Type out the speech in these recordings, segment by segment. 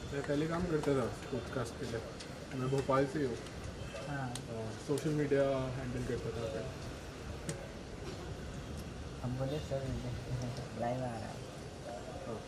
मैं पहले काम करता था पॉडकास्ट के लिए। मैं भोपाल से ही हूँ। हाँ, सोशल मीडिया हैंडल करता था पहले। अब बोले सर लाइव आ रहा है। हाँ।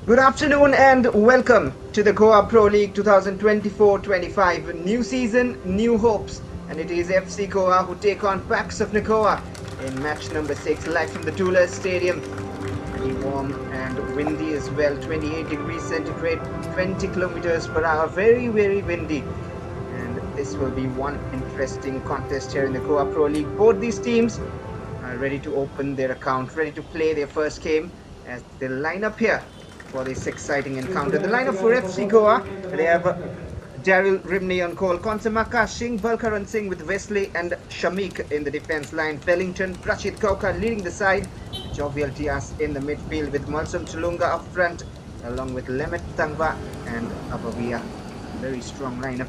Good afternoon and welcome to the Goa Pro League 2024-25. New season, new hopes, and it is FC Goa who take on Packs of Nagoa in match number 6, live from the Tula Stadium. Pretty warm and windy as well, 28 degrees centigrade, 20 kilometers per hour, very, very windy. And this will be one interesting contest here in the Goa Pro League. Both these teams are ready to open their account, ready to play their first game as they line up here for this exciting encounter. The lineup for FC Goa, they have Daryl Rimney on goal, Konsamaka, Singh, Balkaran Singh with Wesley and Shamik in the defense line, Wellington, Prachit Kauka leading the side, Jovial Diaz in the midfield with Malsum Tulunga up front, along with Lemet Tangva and Abavia. Very strong lineup.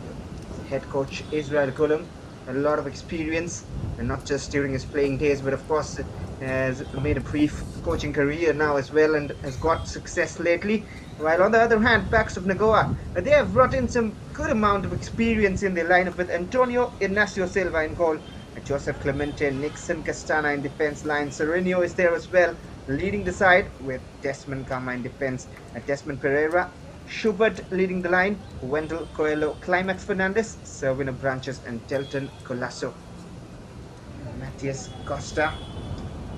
Head coach Israel Gulum, a lot of experience, and not just during his playing days, but of course has made a brief coaching career now as well and has got success lately. While on the other hand, Pax of Nagoa, they have brought in some good amount of experience in their lineup with Antonio Ignacio Silva in goal, Joseph Clemente, Nixon Castana in defense line, Serenio is there as well, leading the side with Desmond Kama in defense, Desmond Pereira, Schubert leading the line, Wendell Coelho, Climax Fernandez, Servino Branches, and Delton Colasso. Matias Costa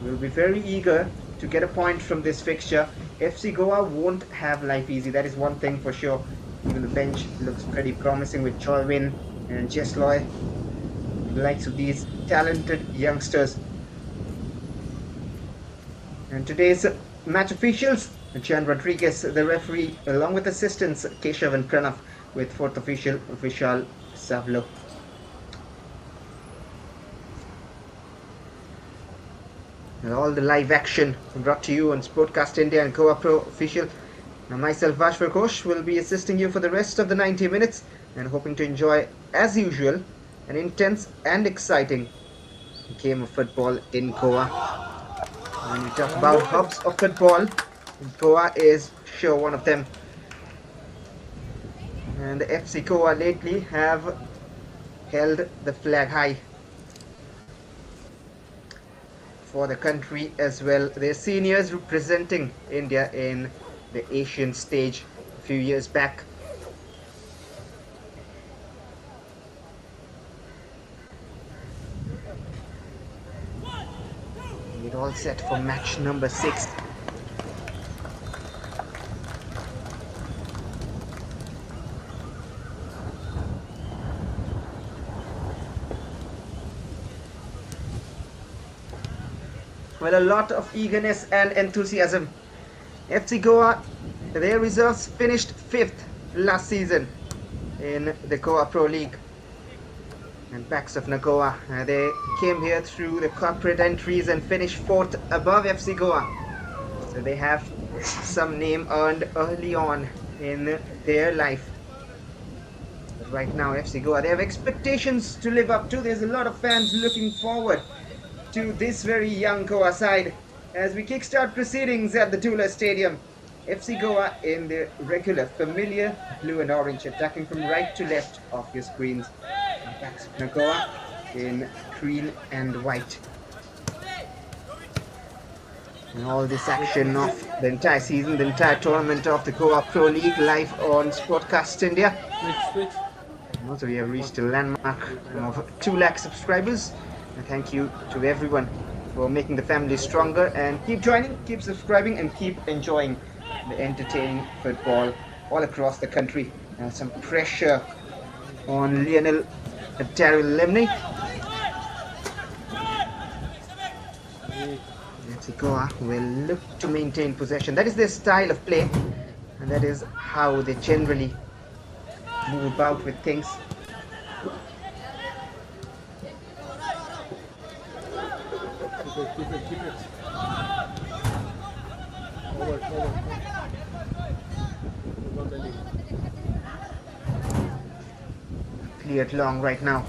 will be very eager to get a point from this fixture. FC Goa won't have life easy, that is one thing for sure. Even the bench looks pretty promising with Cholwin and Jesloy, the likes of these talented youngsters. And today's match officials, Jan Rodriguez, the referee, along with assistants Keshav and Pranav, with fourth official Vishal Savlo. And all the live action brought to you on Sportcast India and Goa Pro Official. Now myself, Vashvar Ghosh, will be assisting you for the rest of the 90 minutes and hoping to enjoy, as usual, an intense and exciting game of football in Goa. When we talk about hubs of football, Goa is sure one of them. And the FC Goa lately have held the flag high. for the country as well. They're seniors representing India in the Asian stage a few years back. We're all set for match number 6. Well, a lot of eagerness and enthusiasm. FC Goa, their reserves finished 5th last season in the Goa Pro League. And Packs of Nagoa, they came here through the corporate entries and finished 4th above FC Goa. So they have some name earned early on in their life. But right now, FC Goa, they have expectations to live up to. There's a lot of fans looking forward to this very young Goa side as we kickstart proceedings at the Tula Stadium. FC Goa in the regular familiar blue and orange, attacking from right to left of your screens. And Packs of Nagoa in green and white. And all this action of the entire season, the entire tournament of the Goa Pro League live on Sportcast India. Switch. And also we have reached a landmark of 2 lakh subscribers. And thank you to everyone for making the family stronger, and keep joining, keep subscribing, and keep enjoying the entertaining football all across the country. Some pressure on Lionel Daryl Lemney. FC Goa will look to maintain possession. That is their style of play, and that is how they generally move about with things. Keep it. Forward. Cleared long right now.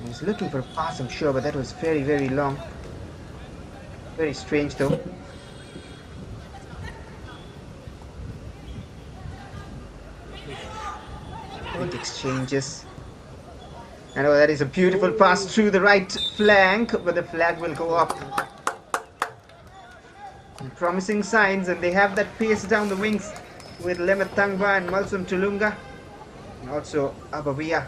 He's looking for a pass, I'm sure, but that was very, very long. Very strange though. Quick exchanges. I know that is a beautiful pass through the right flank, but the flag will go up. And promising signs, and they have that pace down the wings with Lemet Tangba and Malsum Tulunga, and also Abavia.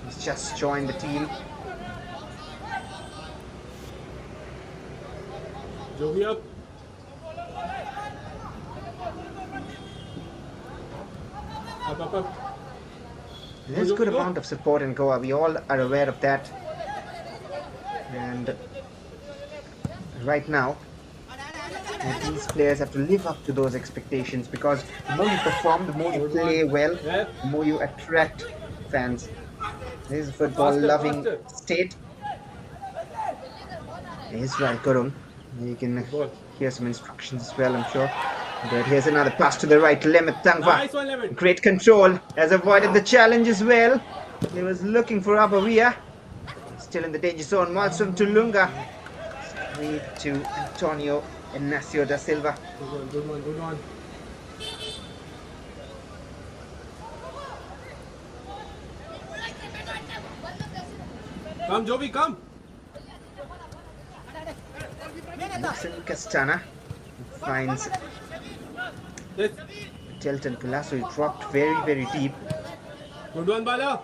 He's just joined the team. Jovi up. Up. There's a good amount of support in Goa. We all are aware of that. And right now, these players have to live up to those expectations, because the more you perform, the more you play well, the more you attract fans. This is a football-loving state. Israel Gurung. You can hear some instructions as well, I'm sure. But here's another pass to the right, Lemet Tangva. Great control, has avoided the challenge as well. He was looking for Abavia. Still in the danger zone, Malsum Tulunga. Straight to Antonio Ignacio da Silva. Good one. Come, Jovi, come. Nelson Castana finds Telton Palasso. He dropped very, very deep. Good one, Bala.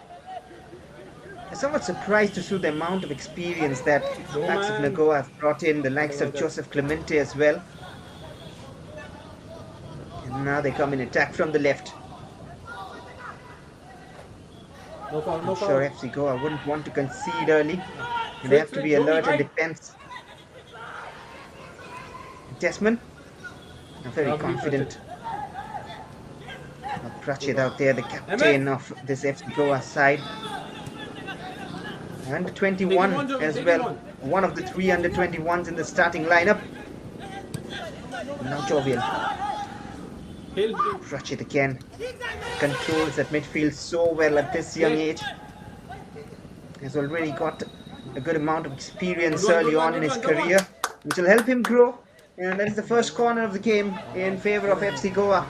I'm somewhat surprised to see the amount of experience that Packs of Nagoa have brought in, the likes of Joseph Clemente as well. And now they come in attack from the left. No foul. I'm sure FC Goa wouldn't want to concede early. They have to be alert in defense. Desmond, very confident. Prachit out there, the captain of this FC Goa side. Under 21 as well. One of the 3 under 21s in the starting lineup. Now Jovial. Prachit again. Controls that midfield so well at this young age. Has already got a good amount of experience early on in his career, which will help him grow. And that is the first corner of the game in favor of FC Goa.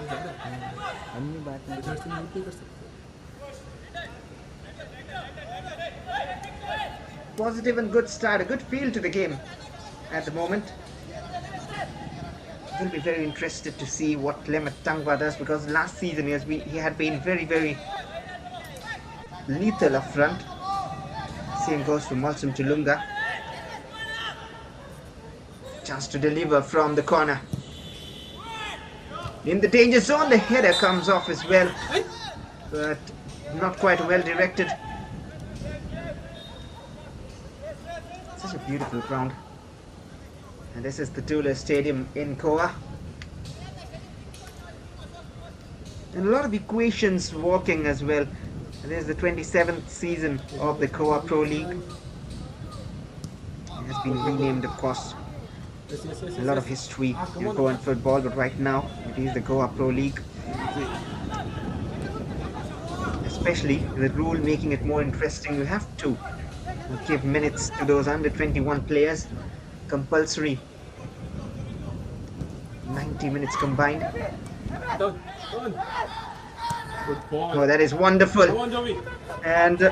positive and good start, a good feel to the game at the moment. We'll be very interested to see what Clement Tangwa does, because last season he had been very, very lethal up front. Same goes for Malsum Tulunga. Chance to deliver from the corner. In the danger zone, the header comes off as well, but not quite well directed. Such a beautiful ground. And this is the Tula Stadium in Goa. And a lot of equations working as well. And this is the 27th season of the Goa Pro League. It has been renamed, of course. A lot of history in Goan football, but right now it is the Goa Pro League. Especially the rule making it more interesting. You have to give minutes to those under 21 players, compulsory. 90 minutes combined. Good ball. Oh, that is wonderful. Come on, Joey. And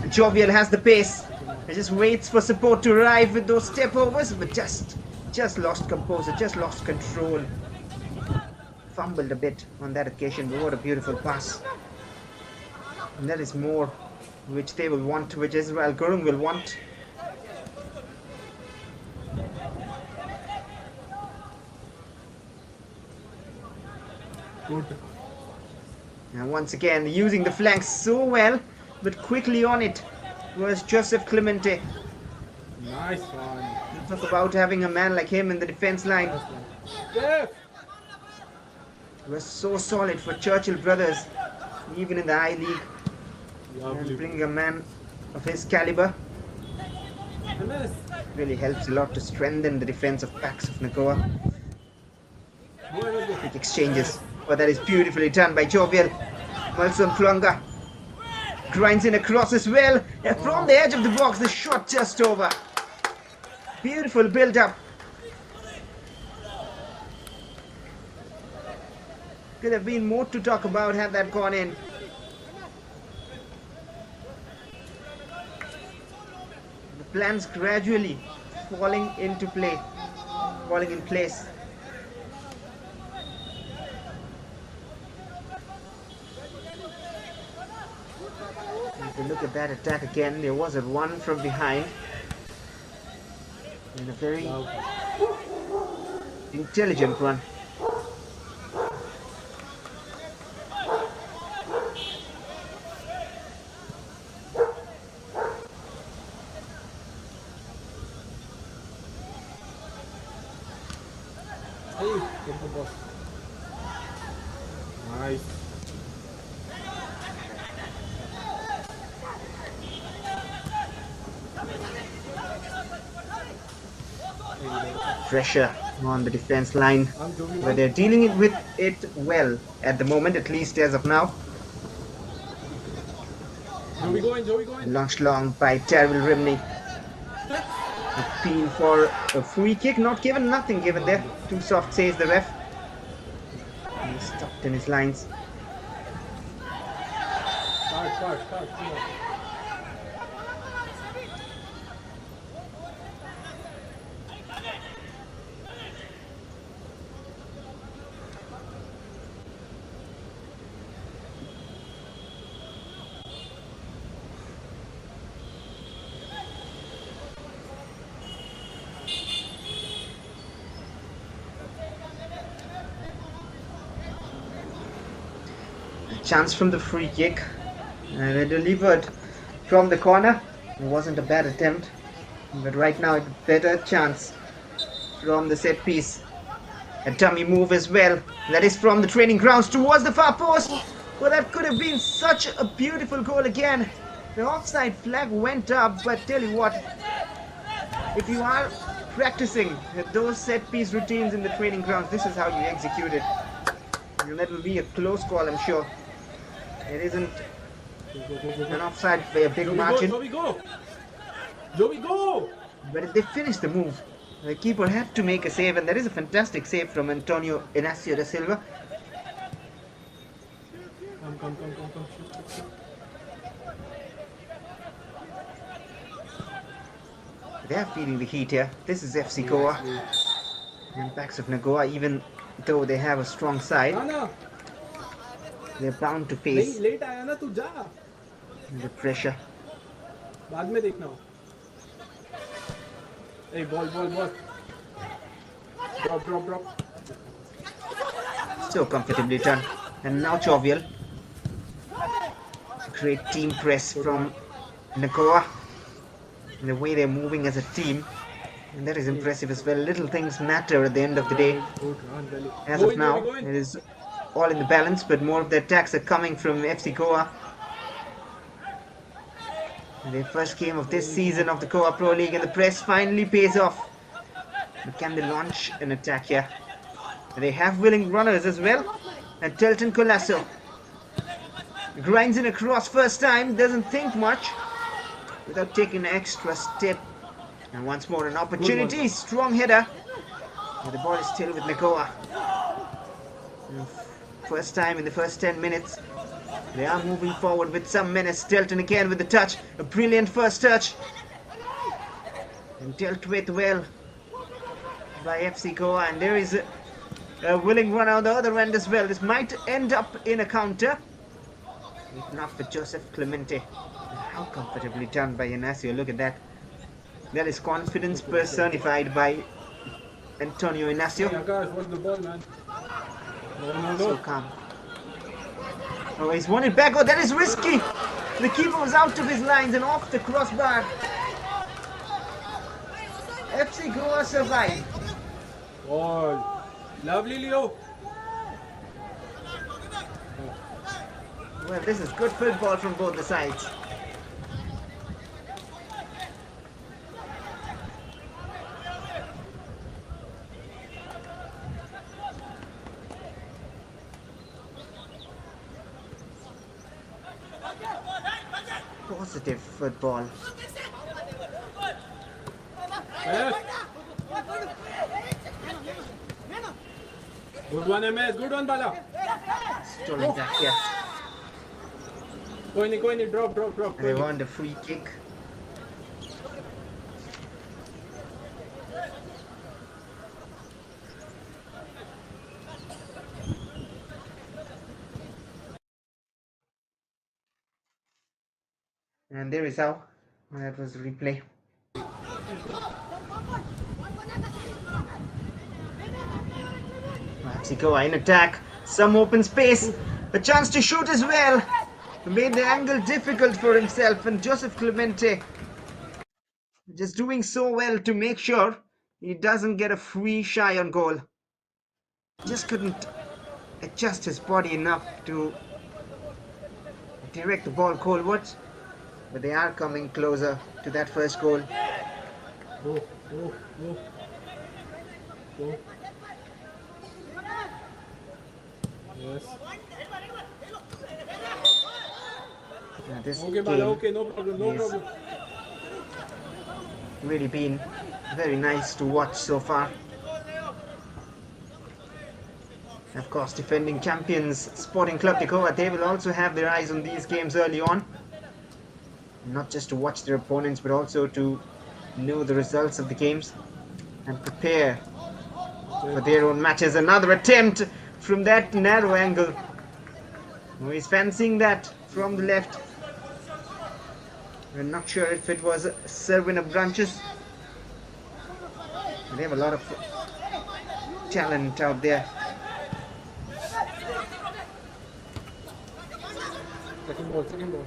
Jovial has the pace. He just waits for support to arrive with those step overs, but just lost composure, just lost control. Fumbled a bit on that occasion, but what a beautiful pass. And that is more which they will want, which Israel Gurung will want. Good. And once again, using the flanks so well, but quickly on it was Joseph Clemente. Nice one. Talk about having a man like him in the defense line. Yeah. It was so solid for Churchill Brothers, even in the I League. And Lovely. bringing a man of his caliber Nice. really helps a lot to strengthen the defense of Pax of Nagoa. Quick exchanges. But that is beautifully done by Jovial. Malsum Plunga grinds in across as well. And from the edge of the box, the shot just over. Beautiful build up. Could have been more to talk about had that gone in. The plans gradually falling into play, falling in place. If you look at that attack again, there was a run from behind. And a very intelligent run. Hey, get the ball. Nice. Pressure on the defense line, but they're dealing with it well at the moment, at least as of now. Joey going. Launched long by Terrell Rimney. Appeal for a free kick, not given, nothing given there. Too soft, says the ref. He's stopped in his lines. Start. Come on. Chance from the free kick, and they delivered from the corner. It wasn't a bad attempt, but right now a better chance from the set piece. A dummy move as well. That is from the training grounds towards the far post. Well, that could have been such a beautiful goal again. The offside flag went up, but tell you what, if you are practicing those set piece routines in the training grounds, this is how you execute it. And that will be a close call, I'm sure. It isn't an offside by a big margin. Joey, go! But they finished the move. The keeper had to make a save, and that is a fantastic save from Antonio Inacio da Silva. Come. Shoot. They're feeling the heat here. This is FC Goa. And Pax of Nagoa, even though they have a strong side, they're bound to face late आया ना तू जा the pressure. बाद में देखना हो a ball drop So comfortably done. And now Jovial. Great team press from Nagoa. And the way they're moving as a team. And that is impressive as well. Little things matter at the end of the day. As of now, it is all in the balance, but more of the attacks are coming from FC Goa. Their first game of this season of the Goa Pro League, and the press finally pays off. But can they launch an attack here? They have willing runners as well. And Telton Colasso grinds in across first time, doesn't think much without taking an extra step. And once more an opportunity, strong header. But the ball is still with Nagoa. First time in the first 10 minutes. They are moving forward with some menace. Telton again with the touch. A brilliant first touch. And dealt with well by FC Goa. And there is a willing run on the other end as well. This might end up in a counter. If not for Joseph Clemente. How comfortably done by Inacio. Look at that. That is confidence personified by Antonio Inacio. So calm. Oh, he's won it back. Oh, that is risky. The keeper was out of his lines and off the crossbar. FC Goa survived. Oh, lovely Leo. Well, this is good football from both the sides. Positive football. Yes. Good one, MS. Good one, Bala. Stolen back here. Go in, drop. They want a free kick. And there is how. That was the replay. FC Goa in attack. Some open space. A chance to shoot as well. Made the angle difficult for himself, and Joseph Clemente just doing so well to make sure he doesn't get a free shy on goal. Just couldn't adjust his body enough to direct the ball goalwards, but they are coming closer to that first goal. Go. Yes. This Okay, game Bala, okay, no problem. really been very nice to watch so far. Of course, defending champions Sporting Club Nagoa, they will also have their eyes on these games early on. Not just to watch their opponents, but also to know the results of the games and prepare for their own matches. Another attempt from that narrow angle. Oh, he's fancying that from the left. I'm not sure if it was Servin of Branches. They have a lot of talent out there. Second ball.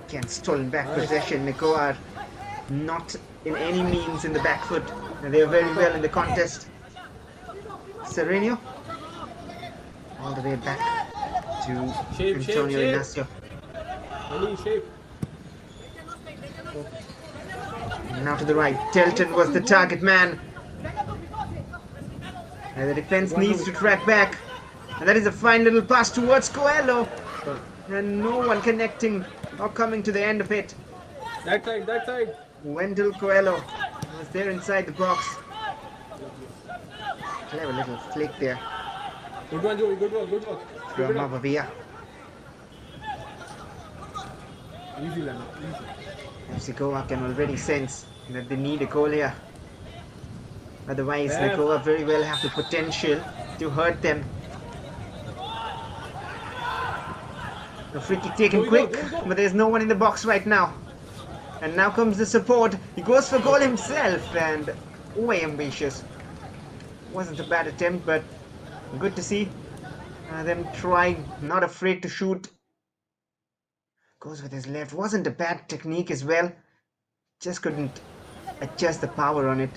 Again, stolen back possession. Nagoa are not in any means in the back foot. They are very well in the contest. Sereno all the way back to Antonio Inacio. Shape. And now to the right. Telton was the target man. And the defense needs to track back. And that is a fine little pass towards Coelho. And no one connecting or coming to the end of it. That side. Wendell Coelho was there inside the box. Clever little flick there Good one, Joey. Good work. from Mavavia. Easy, Lana. FC Goa can already sense that they need a goal here. Otherwise, Nagoa very well have the potential to hurt them. A free kick taken quick, but there's no one in the box right now. And now comes the support. He goes for goal himself, and way ambitious. Wasn't a bad attempt, but good to see them trying, not afraid to shoot. Goes with his left. Wasn't a bad technique as well. Just couldn't adjust the power on it.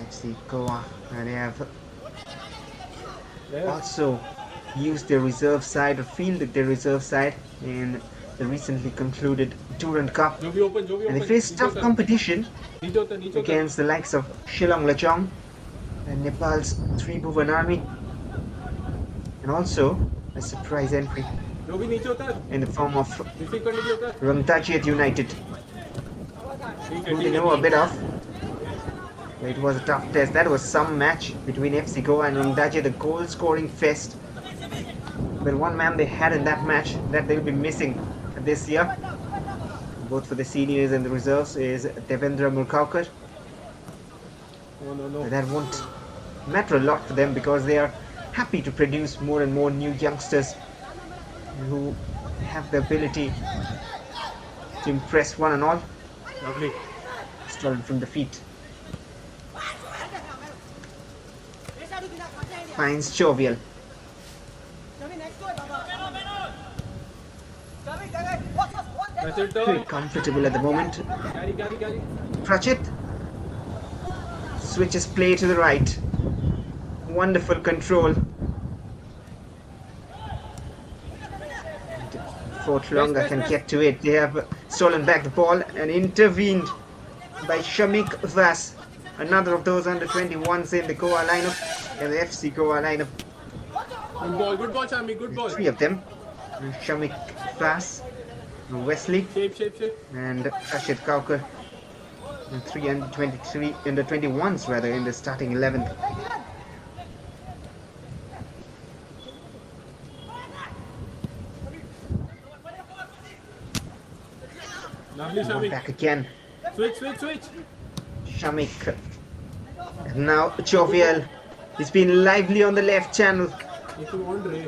FC Goa, and they have also used their reserve side or fielded their reserve side in the recently concluded Durand Cup. And they face tough competition against the likes of Shillong Lechong and Nepal's Tribhuvan Army, and also a surprise entry in the form of Rangtachiat United, who they know a bit of. It was a tough test. That was some match between FC Goa and Rangtachiat, the goal scoring fest. But one man they had in that match that they'll be missing this year, both for the seniors and the reserves, is Devendra Murkaukar. That won't matter a lot for them because they are happy to produce more and more new youngsters who have the ability to impress one and all. Lovely. Stolen from the feet. Finds Jovial. Very comfortable at the moment. Pratchett switches play to the right. Wonderful control. Fort Longa can get to it. They have stolen back the ball and intervened by Shamik Vas. Another of those under 21s in the Goa lineup, and the FC Goa lineup. Good ball, Shami, good ball. Three of them. Shamik Vas, Wesley, Shape. and Rashid Kaukar. And 3 under 23, under 21s rather, in the starting 11. Lovely, Shami. Back again. Switch. Shamik. And now Jovial. He's been lively on the left channel.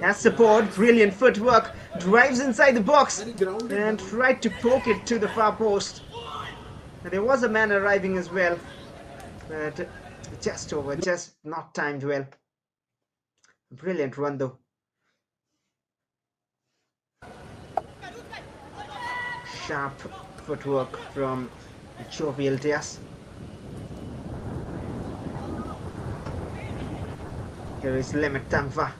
Has support, brilliant footwork, drives inside the box and tried to poke it to the far post. And there was a man arriving as well, but just over, just not timed well. Brilliant run though. Sharp footwork from Jovial Diaz. Here is Lemet Tangva.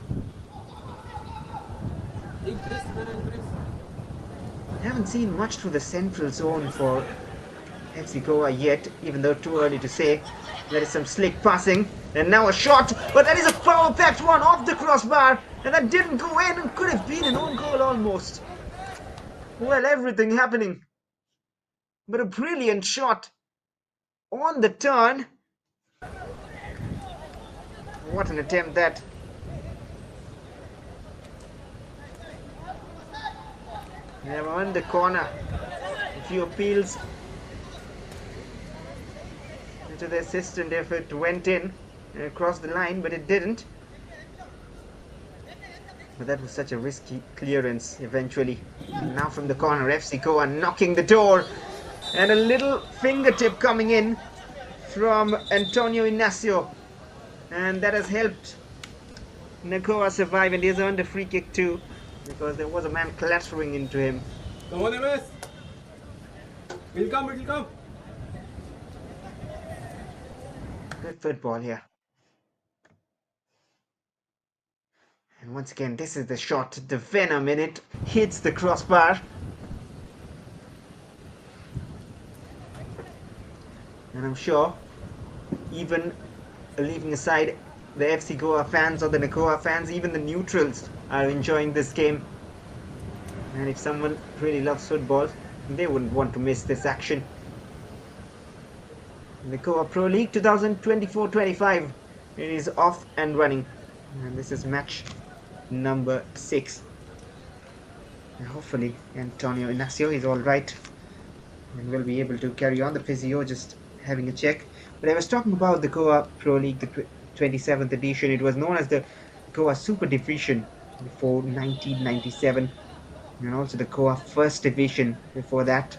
I haven't seen much through the central zone for FC Goa yet, even though too early to say. There is some slick passing, and now a shot, but that is a power-packed one off the crossbar, and that didn't go in and could have been an own goal almost. Well, everything happening. But a brilliant shot on the turn. What an attempt that. They were on the corner. A few appeals to the assistant if it went in and across the line, but it didn't. But that was such a risky clearance eventually. And now from the corner, FC Goa knocking the door. And a little fingertip coming in from Antonio Ignacio. And that has helped Nagoa survive, and he has earned a free kick too, because there was a man clattering into him. Come on, MS. It'll come. Good football here. And once again, this is the shot. The venom in it hits the crossbar. And I'm sure, even leaving aside the FC Goa fans or the Nagoa fans, even the neutrals are enjoying this game. And if someone really loves football, they wouldn't want to miss this action. Nagoa Pro League 2024-25. It is off and running. And this is match number 6. And hopefully Antonio Inacio is alright and will be able to carry on. The physio just having a check. But I was talking about the Goa Pro League, the 27th edition. It was known as the Goa Super Division before 1997, and also the Goa First Division before that.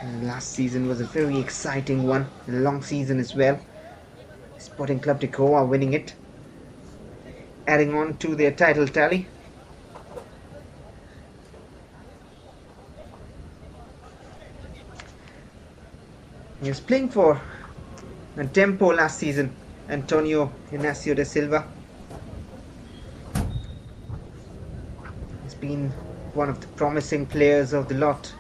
And last season was a very exciting one, a long season as well. Sporting Club de Goa winning it, adding on to their title tally. He was playing for Tempo last season, Antonio Inacio da Silva. He's been one of the promising players of the lot.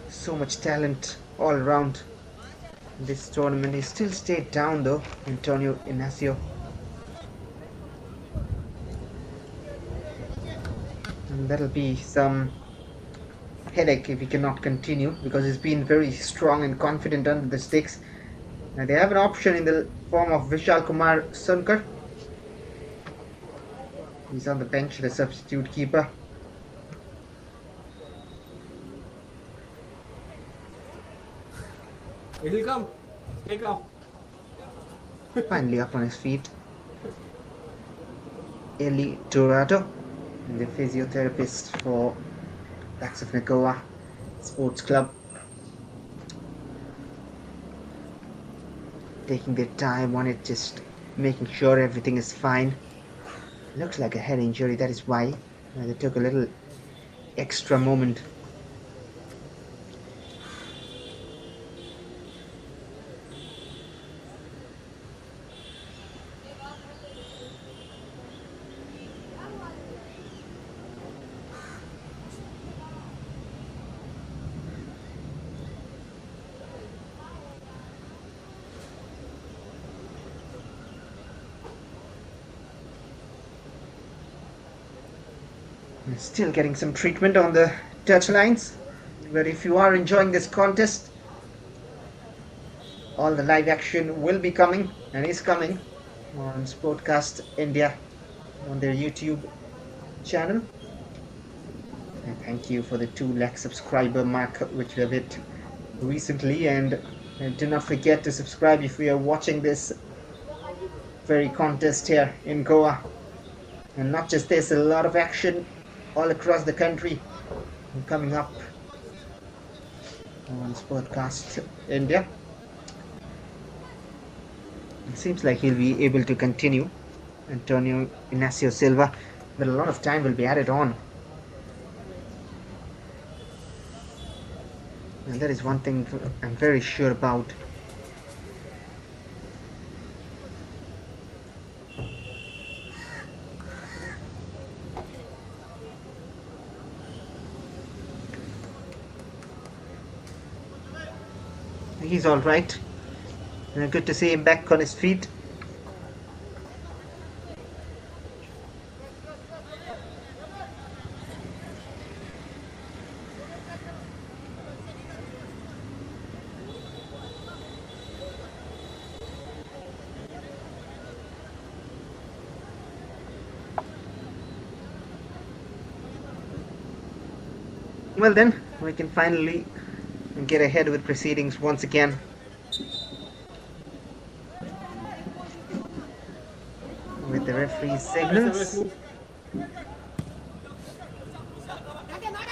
So much talent all around in this tournament. He still stayed down though, Antonio Inacio. And that'll be some headache if he cannot continue, because he's been very strong and confident under the sticks. And they have an option in the form of Vishal Kumar Sunkar. He's on the bench, the substitute keeper. It'll come. Take off. Finally up on his feet. Eli Dorado, the physiotherapist for Backs of Nagoa Sports Club. Taking their time on it, just making sure everything is fine. Looks like a head injury, that is why they took a little extra moment. Still getting some treatment on the touchlines, but if you are enjoying this contest, all the live action will be coming and is coming on Sportcast India on their YouTube channel. And thank you for the 2 lakh subscriber mark which we have hit recently, and do not forget to subscribe if you are watching this very contest here in Goa. And not just this, a lot of action all across the country coming up on Sportcast India. It seems like he'll be able to continue, Antonio Inacio Silva, but a lot of time will be added on. And that is one thing I'm very sure about. He's all right. Good to see him back on his feet. Well then, we can finally get ahead with proceedings once again. With the referee's signals.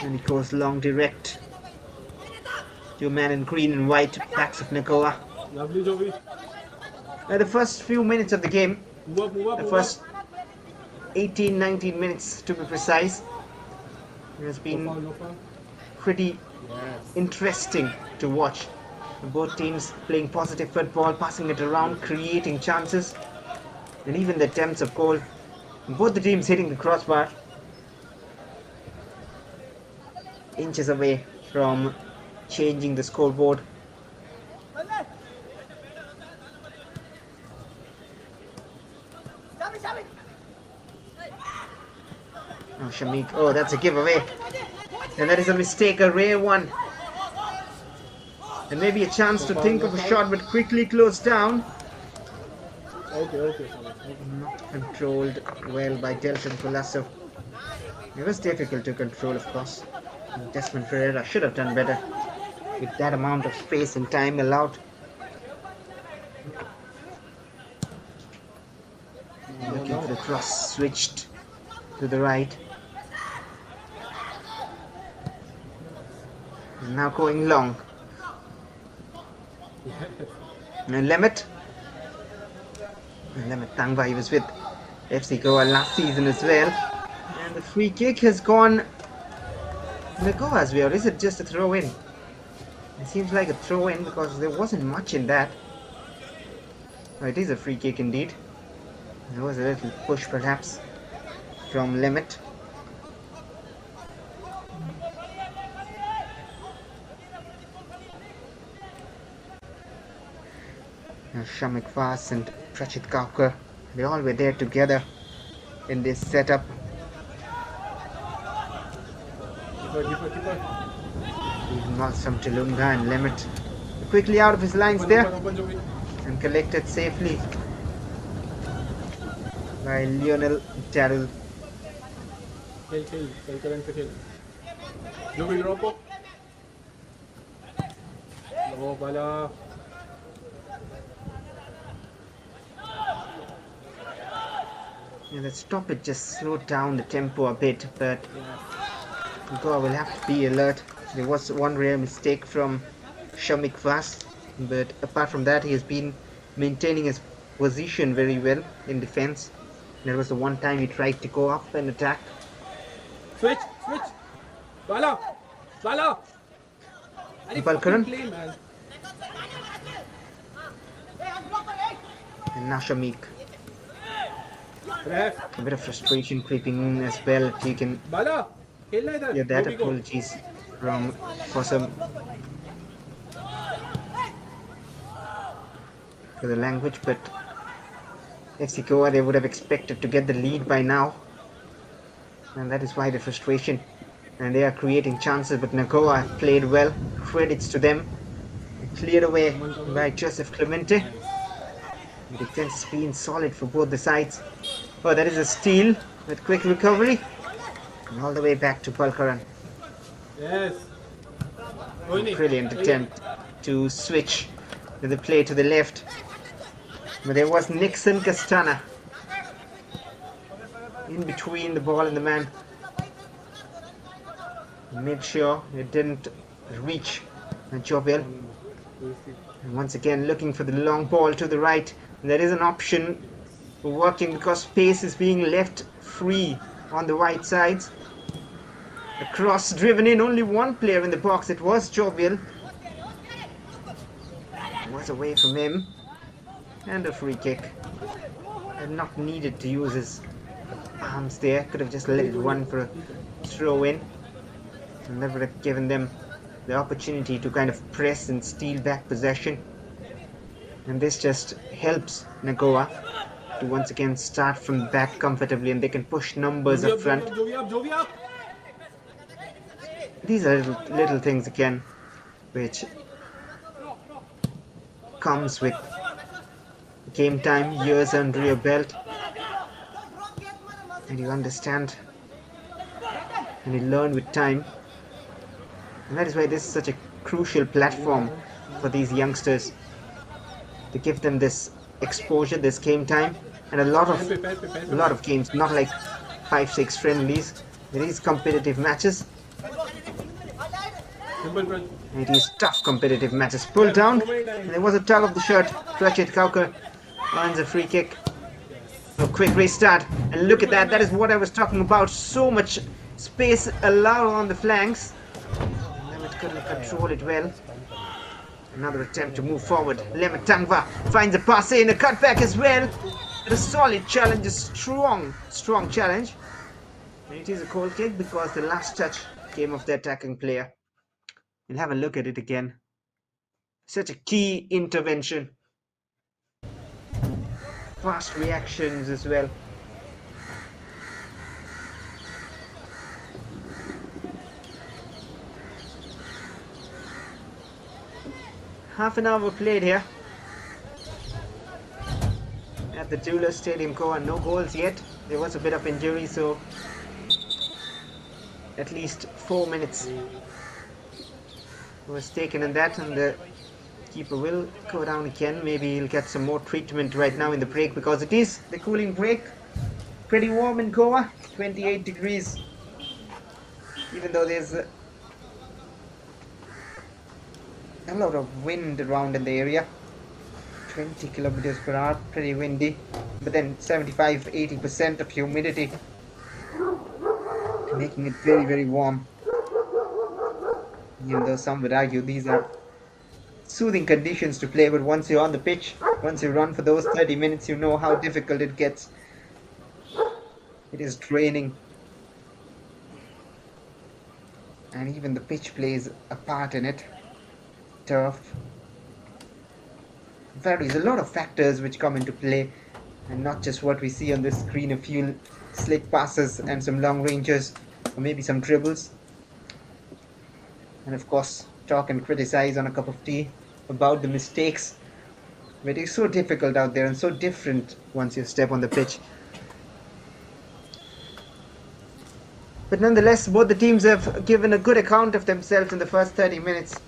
And he goes long direct to a man in green and white, Backs of Nagoa. Lovely, Jovi. The first few minutes of the game, the first 18-19 minutes to be precise, has been pretty interesting to watch. Both teams playing positive football, passing it around, creating chances, and even the attempts of goal. Both the teams hitting the crossbar, inches away from changing the scoreboard. Now Shamik. Oh, that's a giveaway. And that is a mistake, a rare one. And maybe a chance to think of a shot, but quickly closed down. Okay. Not controlled well by Delton Colasso. It was difficult to control, of course. Desmond Pereira should have done better with that amount of space and time allowed. Looking for the cross, switched to the right. And now going long. And Lemmet Tangva, he was with FC Goa last season as well. And the free kick has gone Nagoa's way, or is it just a throw in? It seems like a throw in because there wasn't much in that. Oh, it is a free kick indeed. There was a little push perhaps from Lemmet. Now Shamik Vas and Prachit Kaukar, they all were there together in this setup. Keeper. Malsam Chilunga and Lemmet quickly out of his lines there Open, Joey. and collected safely by Lionel Darrell. खेल. Joey, drop po. Oo, pala. Yeah, the stoppage just slowed down the tempo a bit, but Goa will have to be alert. There was one rare mistake from Shamik Vas, but apart from that, he has been maintaining his position very well in defense. There was the one time he tried to go up and attack. Switch. Bala. Balkaran. Play, man. And now Shamik. Ref. A bit of frustration creeping in as well. If you can Bala. खेलना इधर. hear that, Go, go. apologies for the language, but FC Goa, they would have expected to get the lead by now, and that is why the frustration. And they are creating chances, but Nagoa played well. Credits to them. Cleared away by Joseph Clemente. The defense has been solid for both the sides. Oh, that is a steal with quick recovery. And all the way back to Balkaran. Yes. Brilliant attempt to switch the play to the left. But there was Nixon Castana in between the ball and the man. Made sure it didn't reach Jovel. And once again looking for the long ball to the right. There is an option for working because space is being left free on the right sides. A cross driven in, only one player in the box. It was Jovel. Was away from him. And a free kick. And not needed to use his arms there. Could have just let it run for a throw in. And never have given them the opportunity to kind of press and steal back possession. And this just helps Nagoa to once again start from the back comfortably, and they can push numbers up front. Jovi up. These are little things again which comes with game time, years under your belt, and you understand and you learn with time. And that is why this is such a crucial platform for these youngsters, to give them this exposure, this game time, and a lot of games, not like 5-6 friendlies. There is competitive matches. It is tough competitive matches. Pulled down, and there was a tug of the shirt. Prachit Kaukar earns a free kick. A quick restart, and look at that. That is what I was talking about. So much space allowed on the flanks. Lemmet couldn't control it well. Another attempt to move forward. Lemmet Tangva finds a pass in, a cutback as well. But a solid challenge, a strong challenge. And it is a goal kick because the last touch came of the attacking player. We'll have a look at it again. Such a key intervention. Fast reactions as well. half an hour played here at the Jeweler Stadium, Goa. No goals yet. There was a bit of injury, so at least 4 minutes was taken in that, and the keeper will go down again. Maybe he'll get some more treatment right now in the break, because it is the cooling break. Pretty warm in Goa, 28 degrees, even though there's a lot of wind around in the area. 20 kilometers per hour, pretty windy, but then 75-80% of humidity, making it very, very warm. Even though some would argue these are soothing conditions to play, but once you're on the pitch, once you run for those 30 minutes, you know how difficult it gets. It is draining, and even the pitch plays a part in it. Turf varies, a lot of factors which come into play, and not just what we see on the screen, a few slick passes and some long ranges, or maybe some dribbles, and of course talk and criticize on a cup of tea about the mistakes. But it's so difficult out there and so different once you step on the pitch. But nonetheless, both the teams have given a good account of themselves in the first 30 minutes.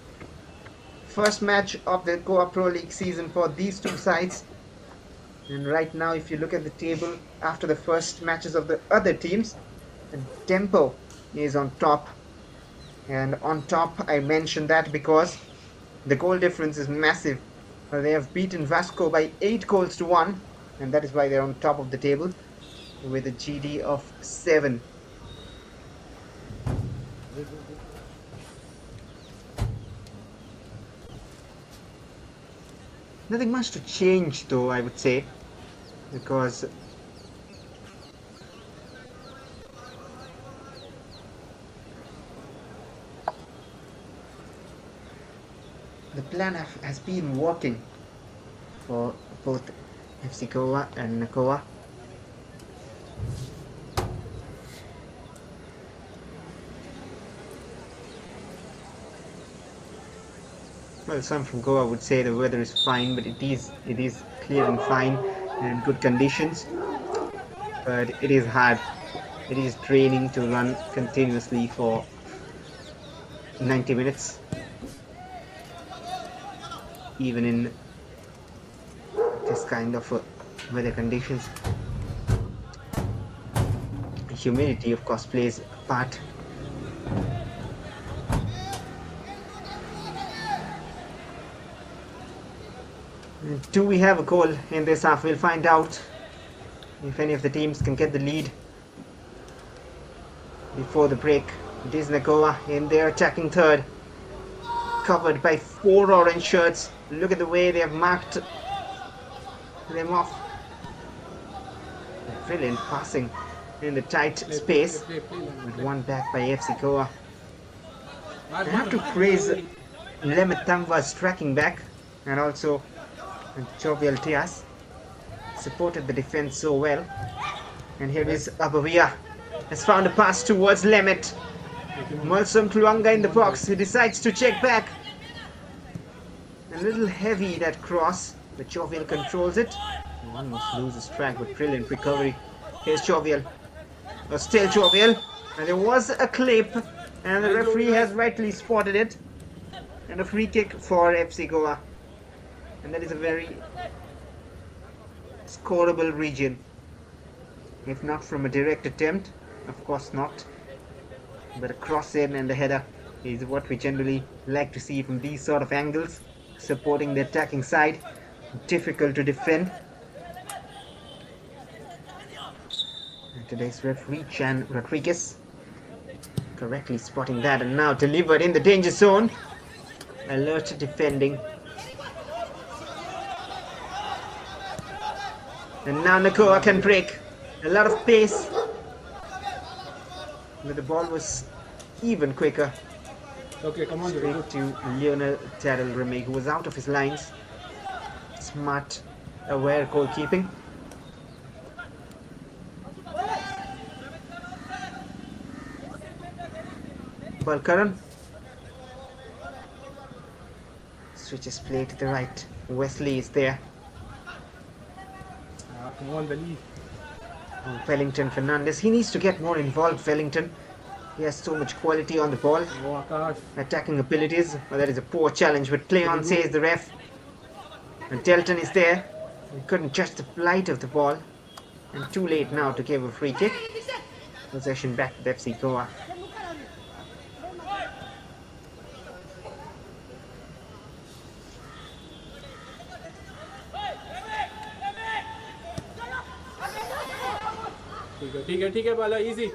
First match of the Goa Pro League season for these two sides. And right now, if you look at the table after the first matches of the other teams, the tempo is on top. And on top, I mention that because the goal difference is massive. They have beaten Vasco by 8 goals to 1, and that is why they're on top of the table with a GD of 7. Nothing much to change though, I would say, because the plan has been working for both FC Goa and Nagoa. Well, some from Goa would say the weather is fine, but it is clear and fine and good conditions. But it is hard. It is draining to run continuously for 90 minutes. Even in this kind of weather conditions. Humidity, of course, plays a part. Do we have a goal in this half? We'll find out if any of the teams can get the lead before the break. It is Nagoa in their attacking third, covered by 4 orange shirts. Look at the way they have marked them off. Brilliant passing in the tight space, with one back by FC Goa. I have to praise Lemet Tangwa's tracking back, and also Jovial Tias supported the defense so well. And here is Abavia, has found a pass towards Lemet. Mulsum Kluanga in the box, he decides to check back. A little heavy, that cross, but Jovial controls it. He almost loses track, but brilliant recovery. Here's Jovial. Still Jovial, and there was a clip, and the referee has rightly spotted it. And a free kick for FC Goa. And that is a very scoreable region. If not from a direct attempt, of course not. But a cross in and a header is what we generally like to see from these sort of angles, supporting the attacking side. Difficult to defend. And today's referee, Chan Rodriguez, correctly spotting that, and now delivered in the danger zone. Alert defending. And now Nagoa can break. A lot of pace. But the ball was even quicker. Okay, come on. Straight to Lionel Terrell Remy, who was out of his lines. Smart, aware goalkeeping. Balkaran. Switches play to the right. Wesley is there. Come on, Belly. Oh, Wellington Fernandez. He needs to get more involved, Wellington. He has so much quality on the ball. Oh, Akash. Attacking abilities. Well, that is a poor challenge, but play on, says the ref. And Delton is there. He couldn't judge the flight of the ball. And too late now to give a free kick. Possession back to FC Goa. ठीक है Bala, easy.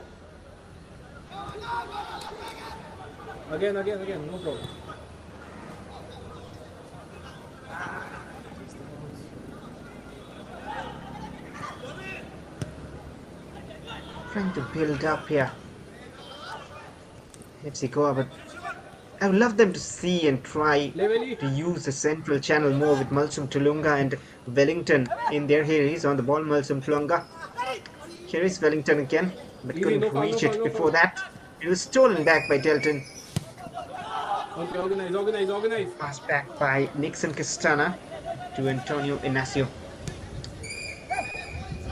Again, no problem. Trying to build up here. FC Goa, but I would love them to see and try to use the central channel more with Malsum Tulunga and Wellington in there. Here he's on the ball, Malsum Tulunga. Here is Wellington again, but couldn't reach it before that. It was stolen back by Delton. Okay, organize. Pass back by Nixon Castana to Antonio Inacio.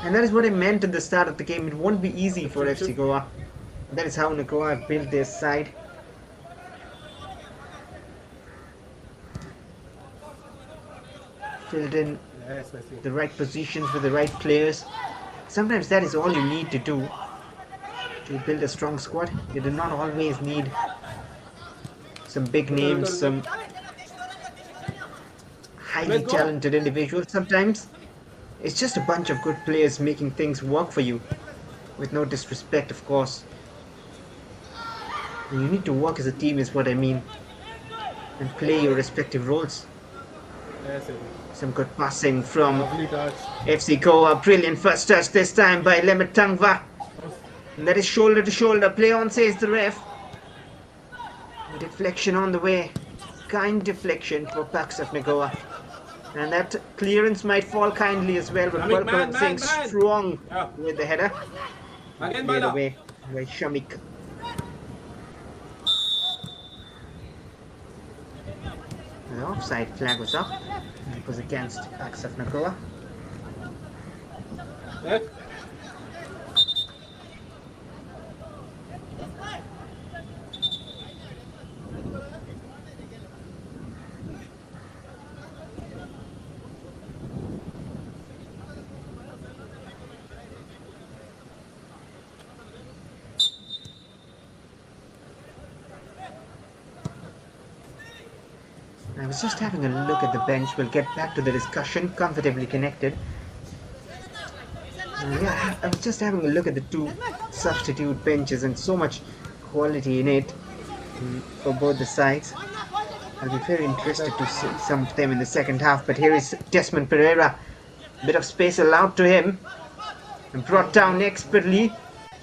And that is what I meant at the start of the game. It won't be easy for FC Goa. That is how Nagoa built their side. Filled in the right positions with the right players. Sometimes that is all you need to do to build a strong squad. You do not always need some big names, some highly talented individuals. Sometimes it's just a bunch of good players making things work for you. With no disrespect, of course. You need to work as a team is what I mean. And play your respective roles. Some good passing from FC Goa. Brilliant first touch this time by Lemet Tangva. And that is shoulder to shoulder. Play on, says the ref. Deflection on the way. Kind deflection for Pax of Nagoa. And that clearance might fall kindly as well. But Balkaran Singh strong with the header. Cleared away by Shamik. The offside flag was up. It was against Pax of Nagoa. I was just having a look at the bench. We'll get back to the discussion. Comfortably connected. Yeah, I was just having a look at the two substitute benches and so much quality in it for both the sides. I'll be very interested to see some of them in the second half. But here is Desmond Pereira. Bit of space allowed to him. And brought down expertly.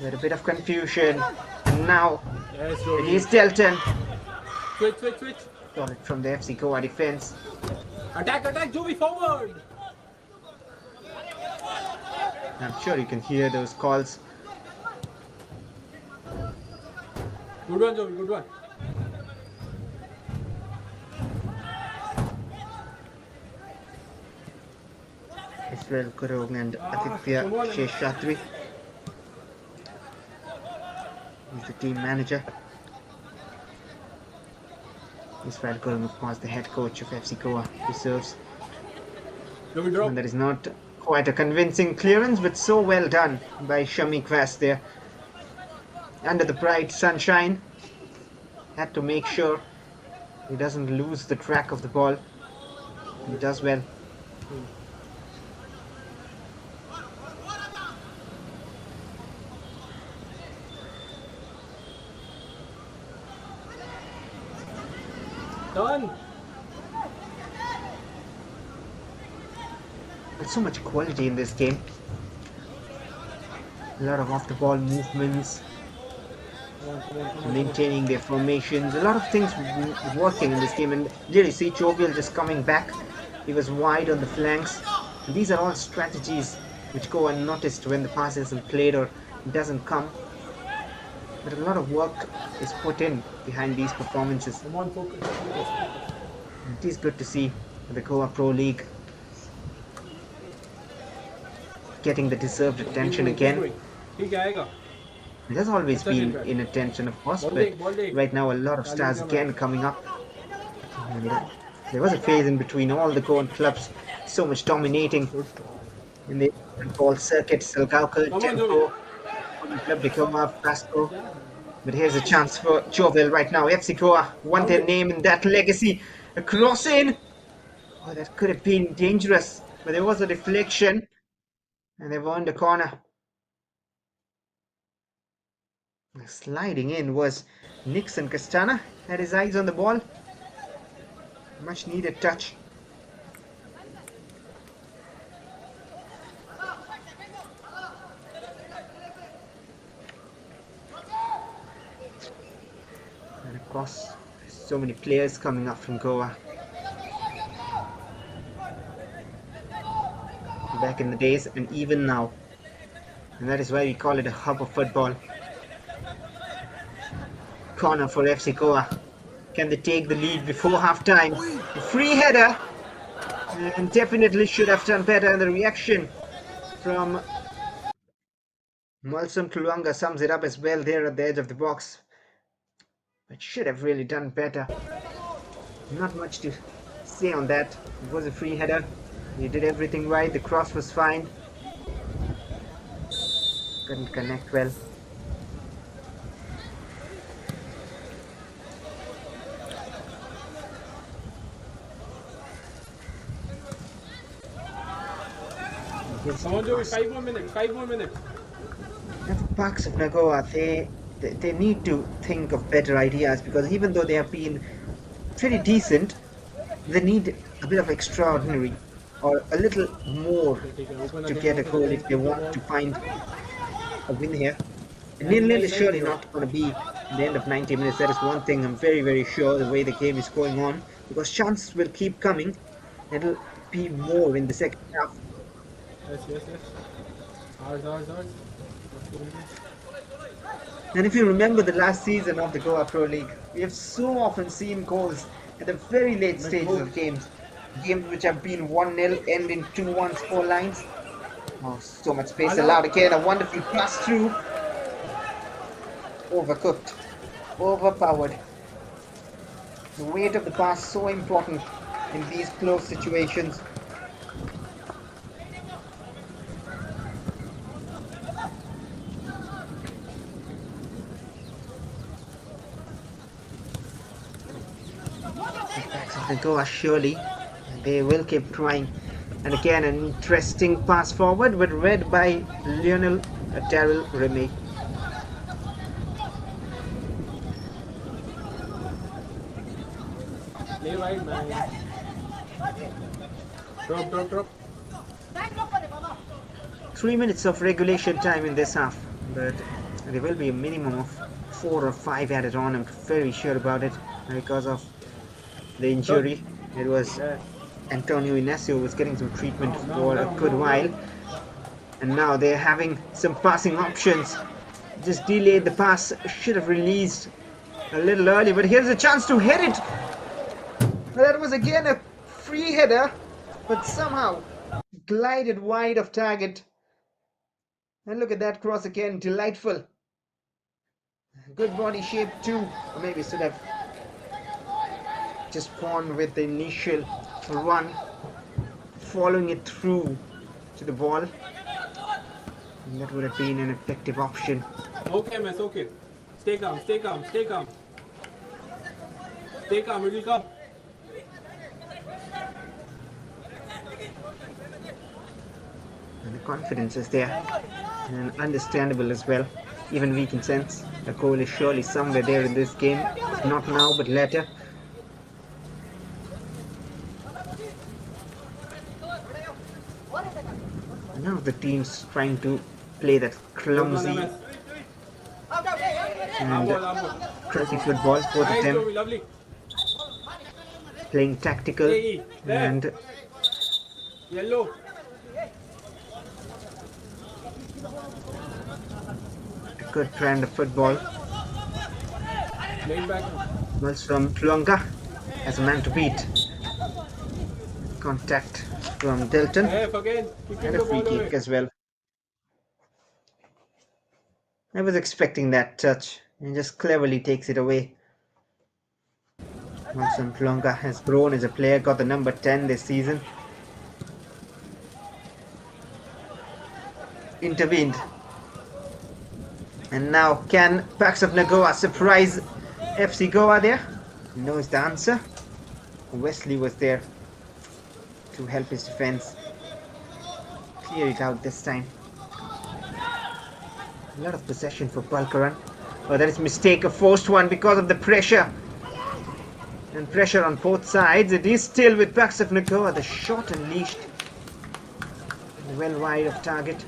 With a bit of confusion. And now it is Delton. Switch. Got it from the FC Goa defense. Attack, Jovi, forward! I'm sure you can hear those calls. Good one, Jovi, good one. Israel Kurong and Aditya Sheshatri. He's the team manager. Israel Kurong, of course, the head coach of FC Goa, who serves. And that is not quite a convincing clearance, but so well done by Shami Kwas there. Under the bright sunshine, had to make sure he doesn't lose the track of the ball. He does well. Done. There's so much quality in this game. A lot of off-the-ball movements, maintaining their formations, a lot of things working in this game. And there you see Jovial just coming back. He was wide on the flanks. And these are all strategies which go unnoticed when the pass isn't played or doesn't come. But a lot of work is put in behind these performances. Come on, focus. It is good to see the Goa Pro League getting the deserved attention again. ठीक है आएगा It has always been in attention, of course, but right now a lot of stars again coming up. And there was a phase in between all the Goan clubs, so much dominating in the ball circuit, Salgauka, Tempo, Club de Goa, Pasco. But here's a chance for Jovel right now. FC Goa want their name in that legacy. A cross in. Oh, that could have been dangerous, but there was a deflection, and they won the corner. Sliding in was Nixon. Castana had his eyes on the ball. Much needed touch. And of course, so many players coming up from Goa. Back in the days and even now. And that is why we call it a hub of football. Corner for FC Goa. Can they take the lead before half time? Free header, and definitely should have done better. And the reaction from Malsum Tuluanga sums it up as well there at the edge of the box. But should have really done better. Not much to say on that. It was a free header. He did everything right. The cross was fine. Couldn't connect well. Come on, Joey, 5 more minutes, 5 more minutes. The Parks of Nagoa, they need to think of better ideas, because even though they have been pretty decent, they need a bit of extraordinary or a little more to get a goal if they want to find a win here. And nil-nil is surely not going to be the end of 90 minutes. That is one thing I'm very, very sure the way the game is going on, because chances will keep coming. It'll be more in the second half. Yes. Ours. And if you remember the last season of the Goa Pro League, we have so often seen goals at the very late stages of games. Games which have been 1-0 end in 2-1 score lines. Oh, so much space allowed again. A wonderful pass through. Overcooked. Overpowered. The weight of the pass so important in these close situations. The Goa surely they will keep trying, and again an interesting pass forward, but read by Lionel Daryl Remy. Play wide, man. Drop. 3 minutes of regulation time in this half, but there will be a minimum of 4 or 5 added on. I'm very sure about it, because of the injury. It was Antonio Inesio was getting some treatment for a good while, and now they're having some passing options. Just delayed the pass, should have released a little early, but here's a chance to hit it. That was again a free header, but somehow glided wide of target. And look at that cross again, delightful. Good body shape too, or maybe should have just gone with the initial run, following it through to the ball, and that would have been an effective option. Okay, man, okay. Stay calm, it will come. And the confidence is there, and understandable as well. Even we can sense a goal is surely somewhere there in this game, not now but later. Now the team's trying to play that clumsy and tricky football, both of them playing tactical and yellow. a good brand of football. Playing back. Balls from Tuluanga as a man to beat. contact from Delton again. and a free kick as well. I was expecting that touch and just cleverly takes it away. Wilson Plonga has grown as a player, got the number 10 this season. Intervened. And now can Pax of Nagoa surprise FC Goa there? Knows the answer. Wesley was there to help his defense clear it out this time. A lot of possession for Balkaran. Oh, that is a mistake, a forced one because of the pressure. And pressure on both sides. It is still with Pax of Nagoa. The shot unleashed. Well wide of target.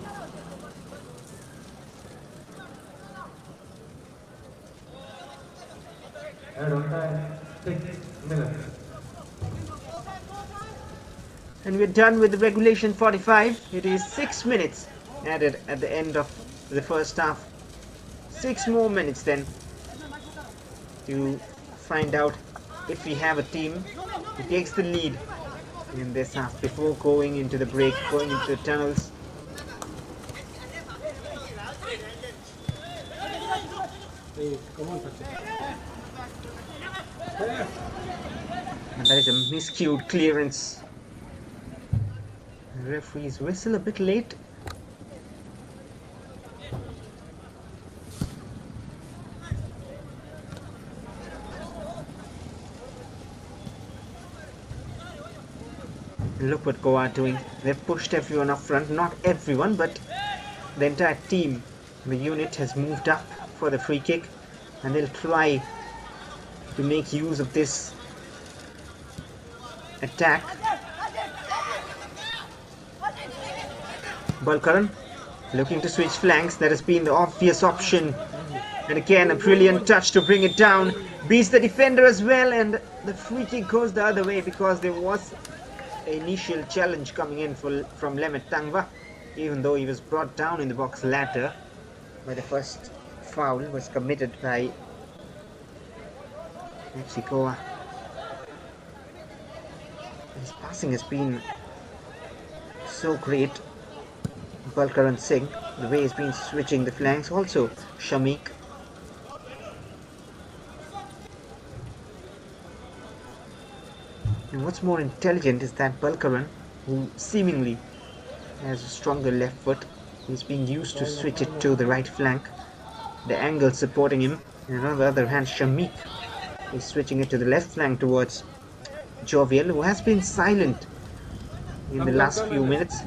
And we're done with the regulation 45. It is 6 minutes added at the end of the first half. 6 more minutes then to find out if we have a team who takes the lead in this half before going into the break, going into the tunnels. Hey, come on, And that is a miscued clearance. The referee's whistle a bit late. And look what Goa are doing. They've pushed everyone up front. Not everyone, but the entire team. The unit has moved up for the free kick, and they'll try to make use of this attack. Balkaran looking to switch flanks. That has been the obvious option. And again, a brilliant touch to bring it down. Beats the defender as well, and the free kick goes the other way because there was an initial challenge coming in from Lemet Tangva, even though he was brought down in the box later. But the first foul was committed by FC Goa. His passing has been so great. Balkaran Singh, the way he's been switching the flanks, also Shamik. And what's more intelligent is that Balkaran, who seemingly has a stronger left foot, is being used to switch it to the right flank. The angle supporting him. And on the other hand, Shamik is switching it to the left flank towards Jovial, who has been silent in the last few minutes.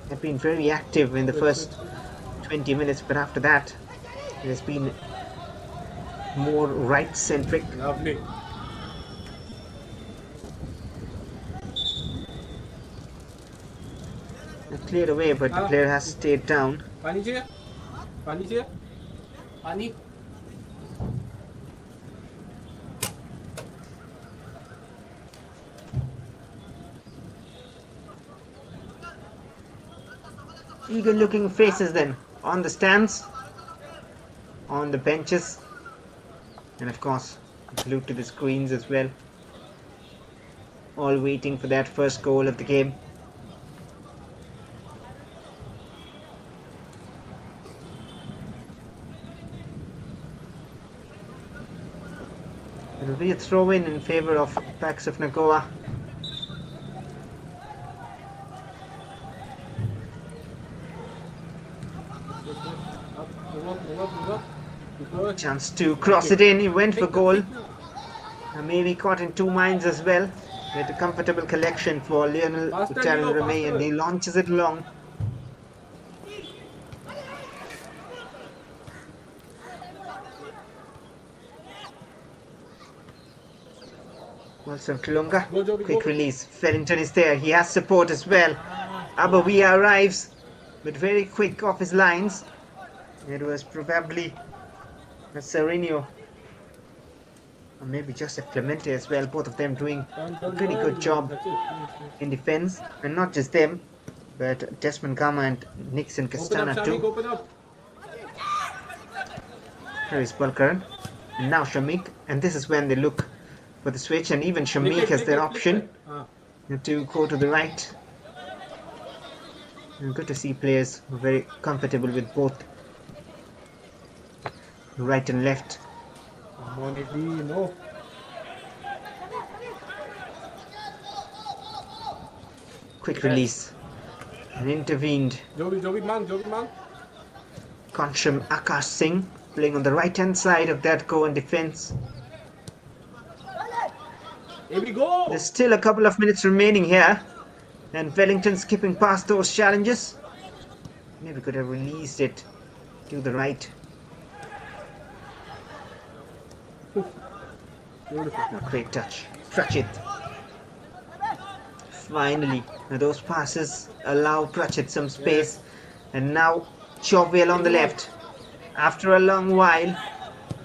Have been very active in the first 20 minutes, but after that it has been more right-centric. Lovely. Cleared away, but the player has stayed down. Pani चाहिए? Pani चाहिए? Pani? Eager looking faces then on the stands, on the benches, and of course glued to the screens as well, all waiting for that first goal of the game. It will be a throw in favor of Pax of Nagoa. Chance to cross it in. He went for goal. And maybe caught in two minds as well. With a comfortable collection for Lionel Remey, and he launches it long. Wilson Klunga, quick release. Fellington is there. He has support as well. Abawia arrives, but very quick off his lines. It was probably a Sereno, or maybe Joseph Clemente as well. Both of them doing a pretty good job in defense, and not just them, but Desmond Gama and Nixon Castana too. Open up. Here is Balkaran, and now Shamik, and this is when they look for the switch, and even Shamik has their option. to go to the right. And good to see players who are very comfortable with both right and left. Come on, Italy, no. Quick Yes. release. And intervened. Jovi man. Kansham Akash Singh playing on the right hand side of that Goan defence. Here we go. There's still a couple of minutes remaining here. And Wellington skipping past those challenges. Maybe could have released it to the right. Beautiful. A great touch. Prachit. Finally, those passes allow Prachit some space. And now Chauvel on the left. After a long while,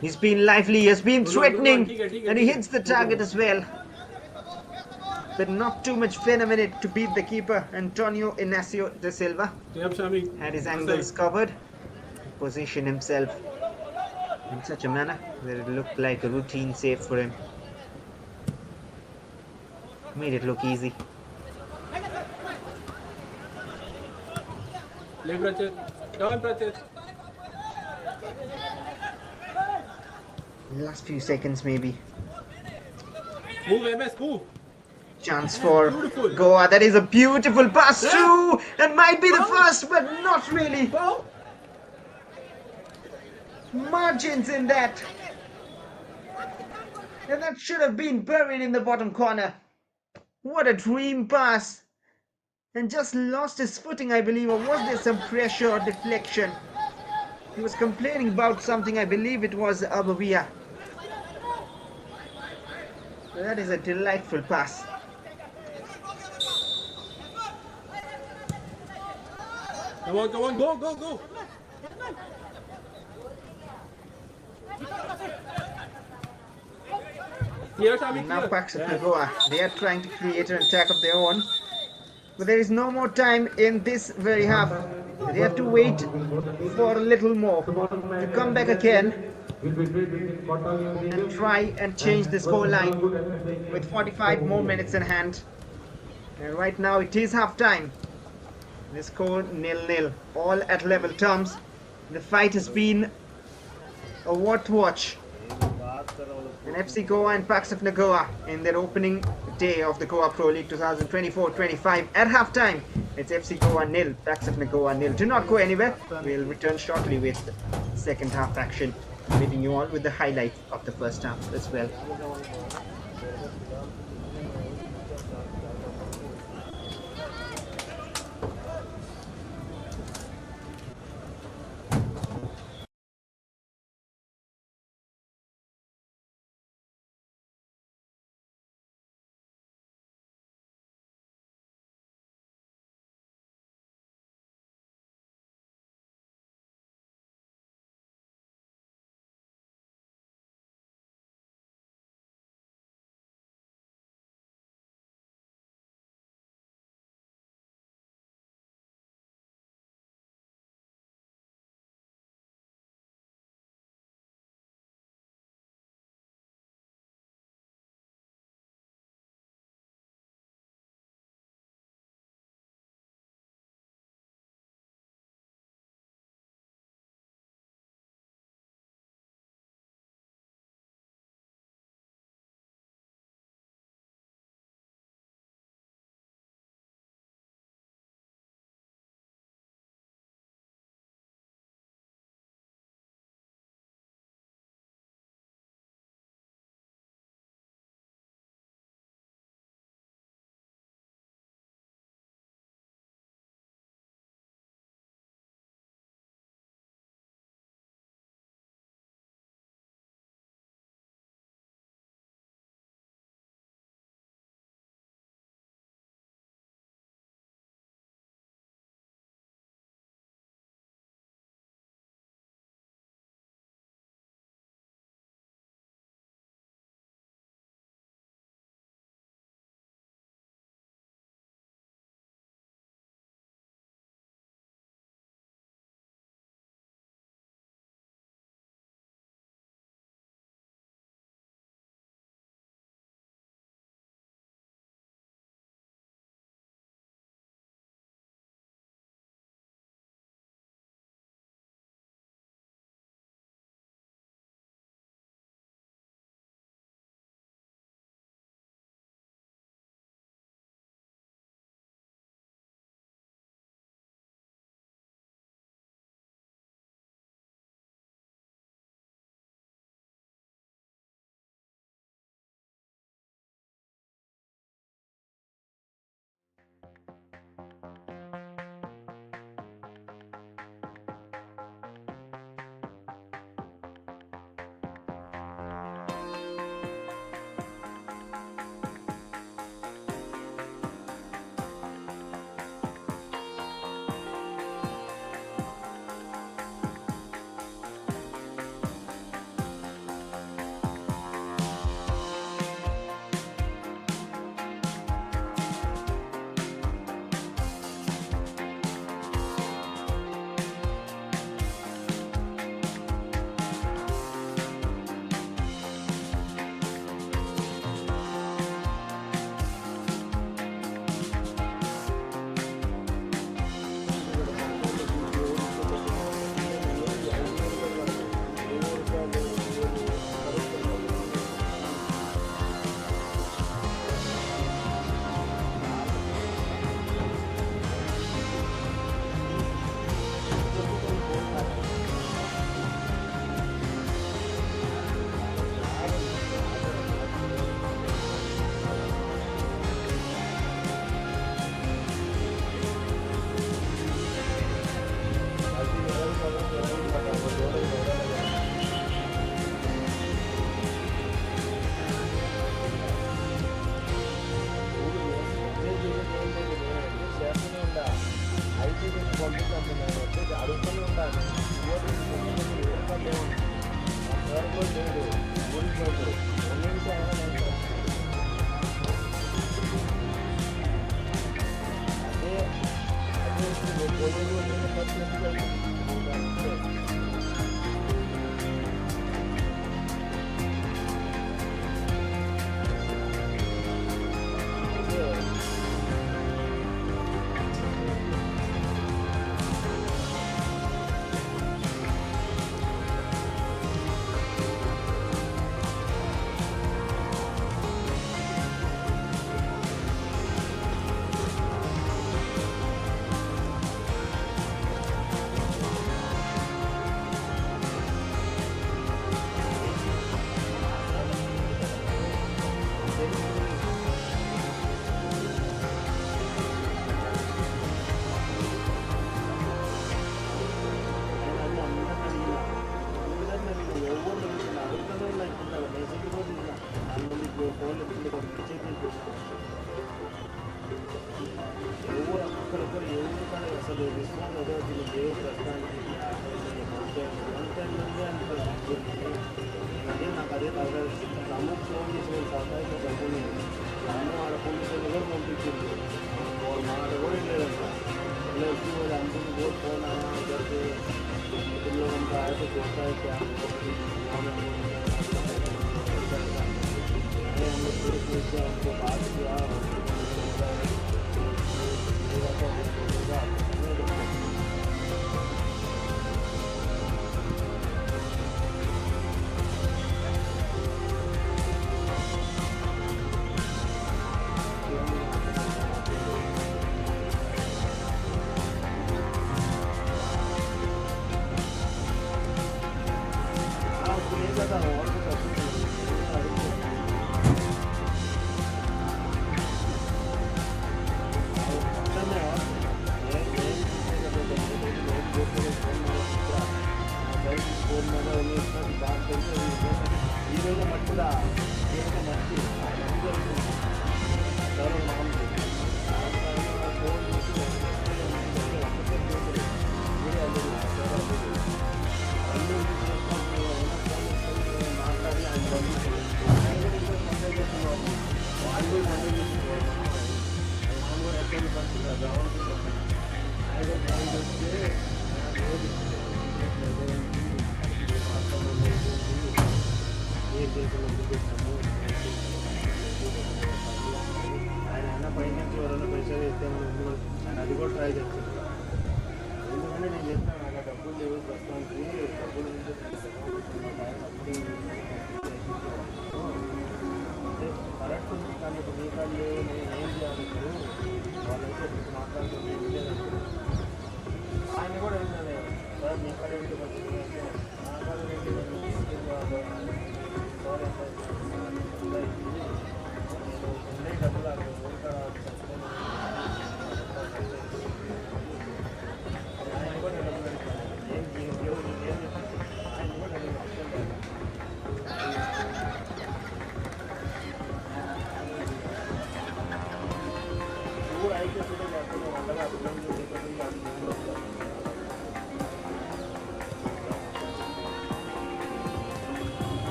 he's been lively, he has been threatening, and he hits the target as well. But not too much venom in it to beat the keeper, Antonio Inacio de Silva. Had his angles covered, position himself in such a manner that it looked like a routine save for him. Made it look easy. Play Prachit. Turn Prachit. Last few seconds maybe. Move, MS, move. Chance for Beautiful. Goa. That is a beautiful pass through, and might be the first, but not really. Foul. Margins in that. And that should have been buried in the bottom corner. What a dream pass. And just lost his footing, I believe, or was there some pressure or deflection? He was complaining about something, I believe it was Abavia. That is a delightful pass. Come on, go. Here, Shami, Now here. Pax of Nagoa. They are trying to create an attack of their own. But there is no more time in this very half. They have to wait for a little more to come back again and try and change the scoreline with 45 more minutes in hand. And right now it is half time. The score 0-0, all at level terms. The fight has been a what watch. And FC Goa and Pax of Nagoa in their opening day of the Goa Pro League 2024-25 at halftime. It's FC Goa 0, Pax of Nagoa 0. Do not go anywhere. We'll return shortly with second half action, meeting you all with the highlights of the first half as well.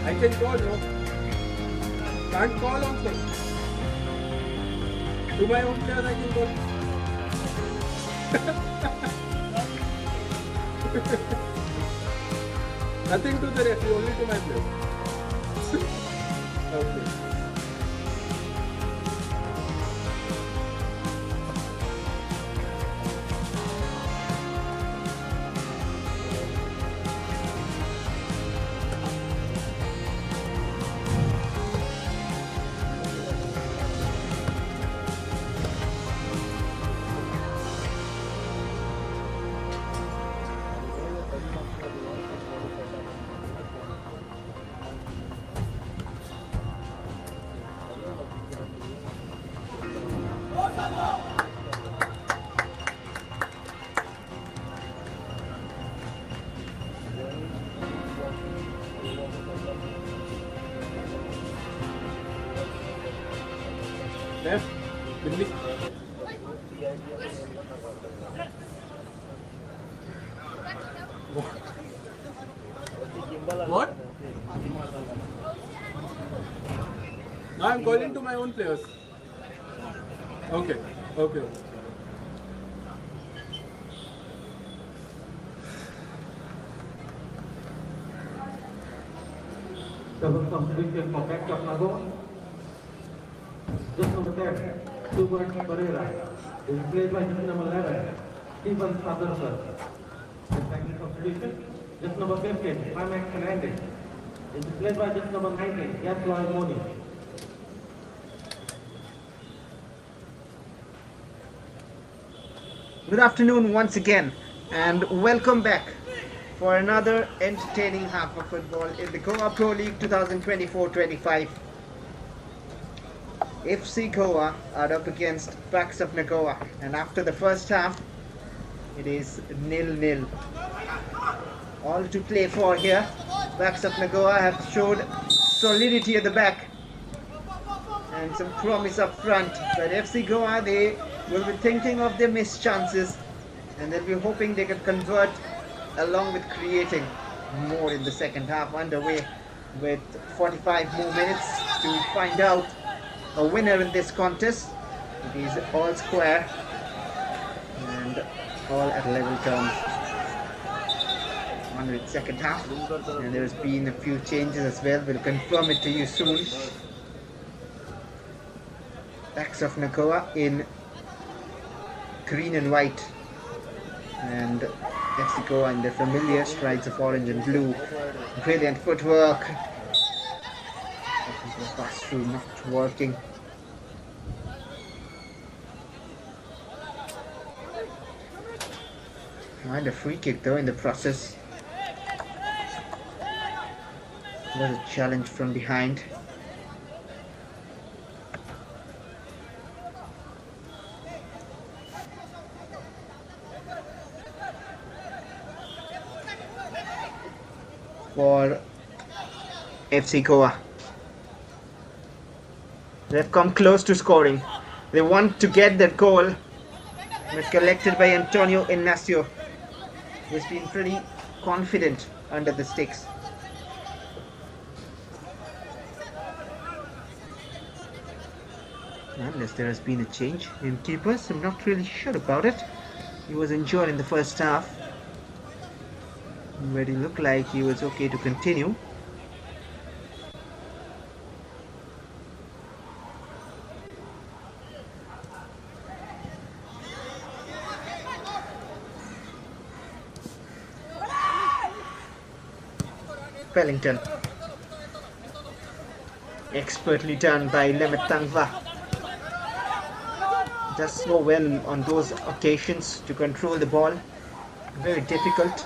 I can call, no? Can't call also. To my own players I can call. Nothing to the referee, only to my players. Okay. Left, Billy. What? Now I'm calling to my own players. Okay, okay. Double substitution for back of Nagoa. Just number 10, Super Pereira, is played by just number 11, Stephen Sutherland. The second substitution, just number 15, Max Fernandez, is played by just number 19, Yasloy Moni. Good afternoon once again, and welcome back for another entertaining half of football in the Goa Pro League 2024-25. FC Goa are up against Pax of Nagoa, and after the first half, it is 0-0. All to play for here. Pax of Nagoa have showed solidity at the back and some promise up front, but FC Goa, they will be thinking of their missed chances, and they'll be hoping they can convert along with creating more in the second half. Underway with 45 more minutes to find out a winner in this contest. It is all square and all at level terms. On with second half, and there's been a few changes as well. We'll confirm it to you soon. Pax of Nagoa in green and white, and FC Goa in the familiar stripes of orange and blue. Brilliant footwork. Pass through not working. And a free kick though in the process. Was a challenge from behind. For FC Goa. They've come close to scoring. They want to get that goal. It's collected by Antonio Ignacio, who's been pretty confident under the sticks. Unless there has been a change in keepers, I'm not really sure about it. He was injured in the first half, but it looked like he was okay to continue. Pellington. Expertly done by Lemetangva. Does so well on those occasions to control the ball. Very difficult.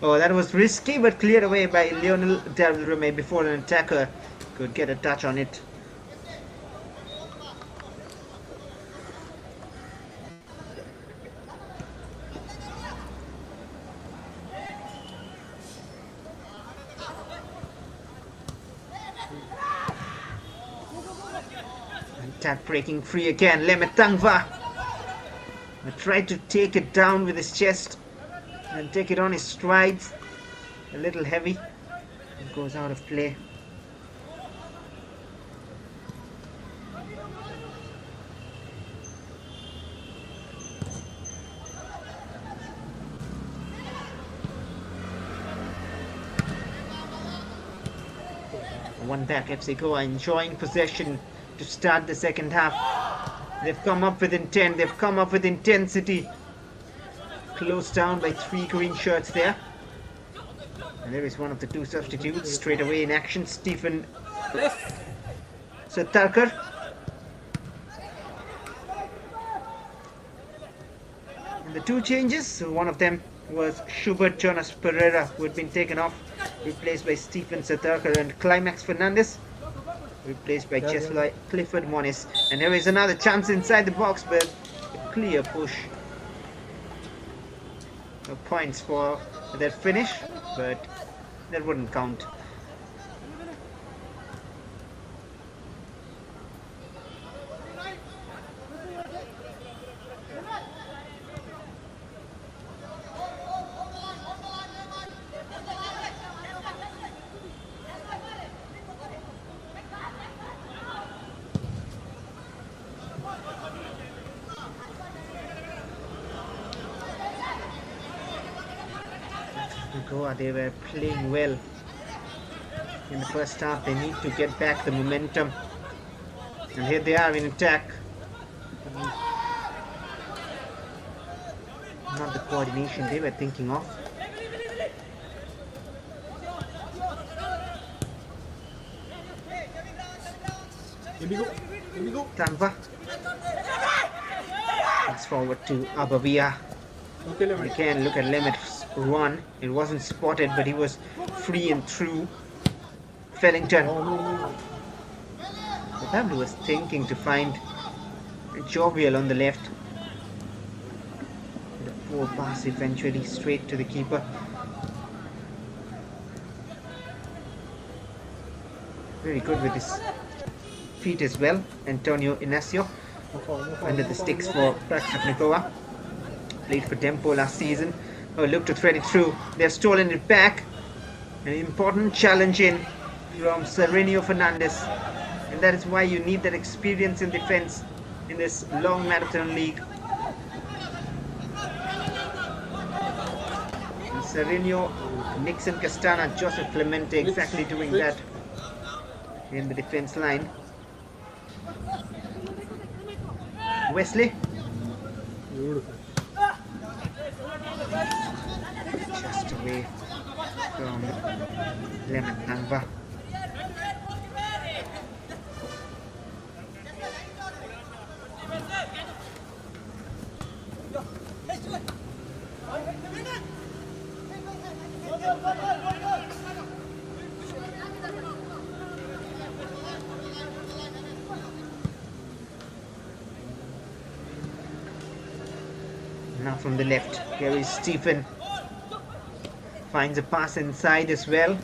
Oh, that was risky, but cleared away by Lionel Del Reme before an attacker could get a touch on it. attack breaking free again. Lemetangva tried to take it down with his chest and take it on his strides. A little heavy. It goes out of play. One back, FC Goa enjoying possession to start the second half. They've come up with intent, they've come up with intensity. Closed down by 3 green shirts there. And there is one of the 2 substitutes straight away in action, Stephen Satarkar. And the 2 changes, one of them was Schubert Jonas Pereira, who had been taken off, replaced by Stephen Satarkar, and Climax Fernandez replaced by Chesley Clifford Moniz. And there is another chance inside the box, but a clear push. No points for that finish, but that wouldn't count. Goa, they were playing well in the first half. They need to get back the momentum, and here they are in attack. Not the coordination they were thinking of. Tanva. Pass forward to Abavia. Okay, Lemon. Again, look at Lemet's run. It wasn't spotted, but he was free and through. Fellington. The Pablo was thinking to find Jovial on the left. The poor pass eventually straight to the keeper. Very good with his feet as well. Antonio Inacio under the sticks for Pax of Nagoa. Played for Tempo last season. Oh, look to thread it through. They've stolen it back. An important challenge in from Serenio Fernandez. And that is why you need that experience in defense in this long marathon league. And Serenio, Nixon Castana, Joseph Clemente exactly doing that in the defense line. Wesley. Just away from Lemon Nangva. Now from the left, here is Stephen. Finds a pass inside as well.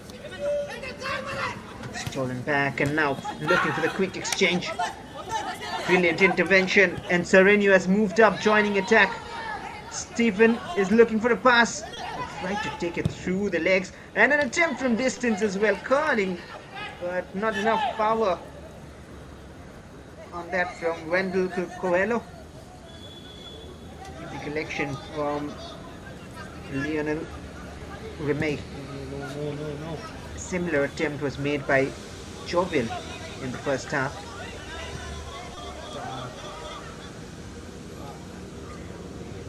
Stolen back, and now looking for the quick exchange. Brilliant intervention, and Serenio has moved up, joining attack. Stephen is looking for a pass. Tried to take it through the legs, and an attempt from distance as well, curling, but not enough power on that from Wendell Coelho. The collection from Lionel Remey. A similar attempt was made by Jovial in the first half.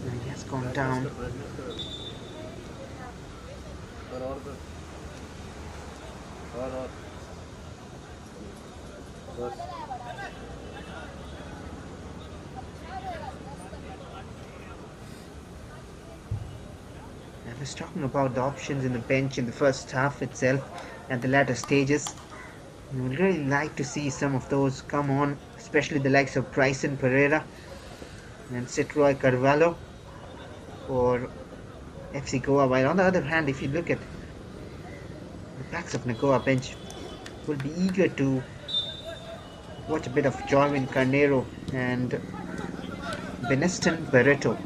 Now he has gone down. I was talking about the options in the bench in the first half itself at the latter stages. I would really like to see some of those come on, especially the likes of Bryson Pereira and Citroy Carvalho for FC Goa. While on the other hand, if you look at the Pax of Nagoa bench, will be eager to What a bit of Jorvin Carnero and Beneston Barreto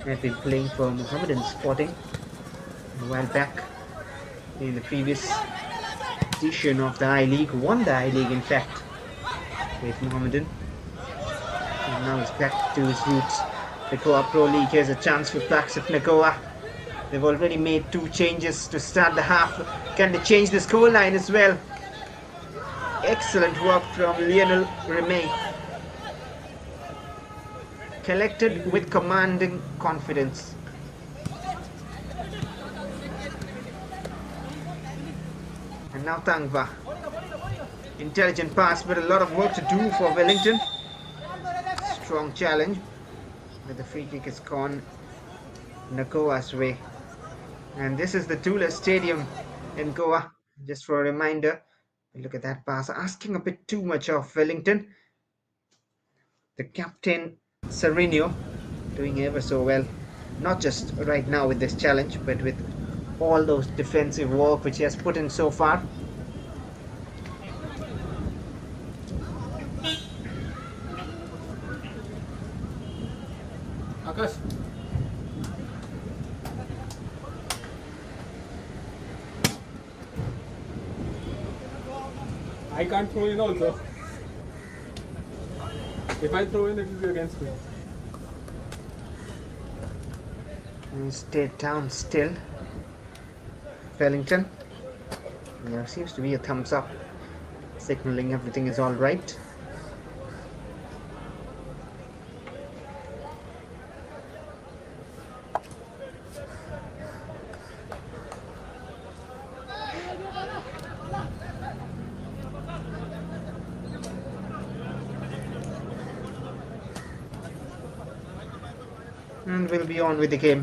have been playing for Mohammedan Sporting a while back in the previous edition of the I-League, won the I-League in fact with Mohammedan, and now he's back to his roots. The Goa Pro League. Here's a chance for Blacks of Nagoa. They've already made 2 changes to start the half. Can they change the scoreline as well? Excellent work from Lionel Remey. Collected with commanding confidence. And now Tangva. Intelligent pass, but a lot of work to do for Wellington. Strong challenge, but the free kick is gone Nagoa's way. And this is the Tula Stadium in Goa. Just for a reminder, look at that pass, asking a bit too much of Wellington. The captain Sereno doing ever so well, not just right now with this challenge, but with all those defensive work which he has put in so far. Akash. I can't throw in also. If I throw in, it will be against me. And stay down still. Wellington. There seems to be a thumbs up, signaling everything is all right. And we'll be on with the game.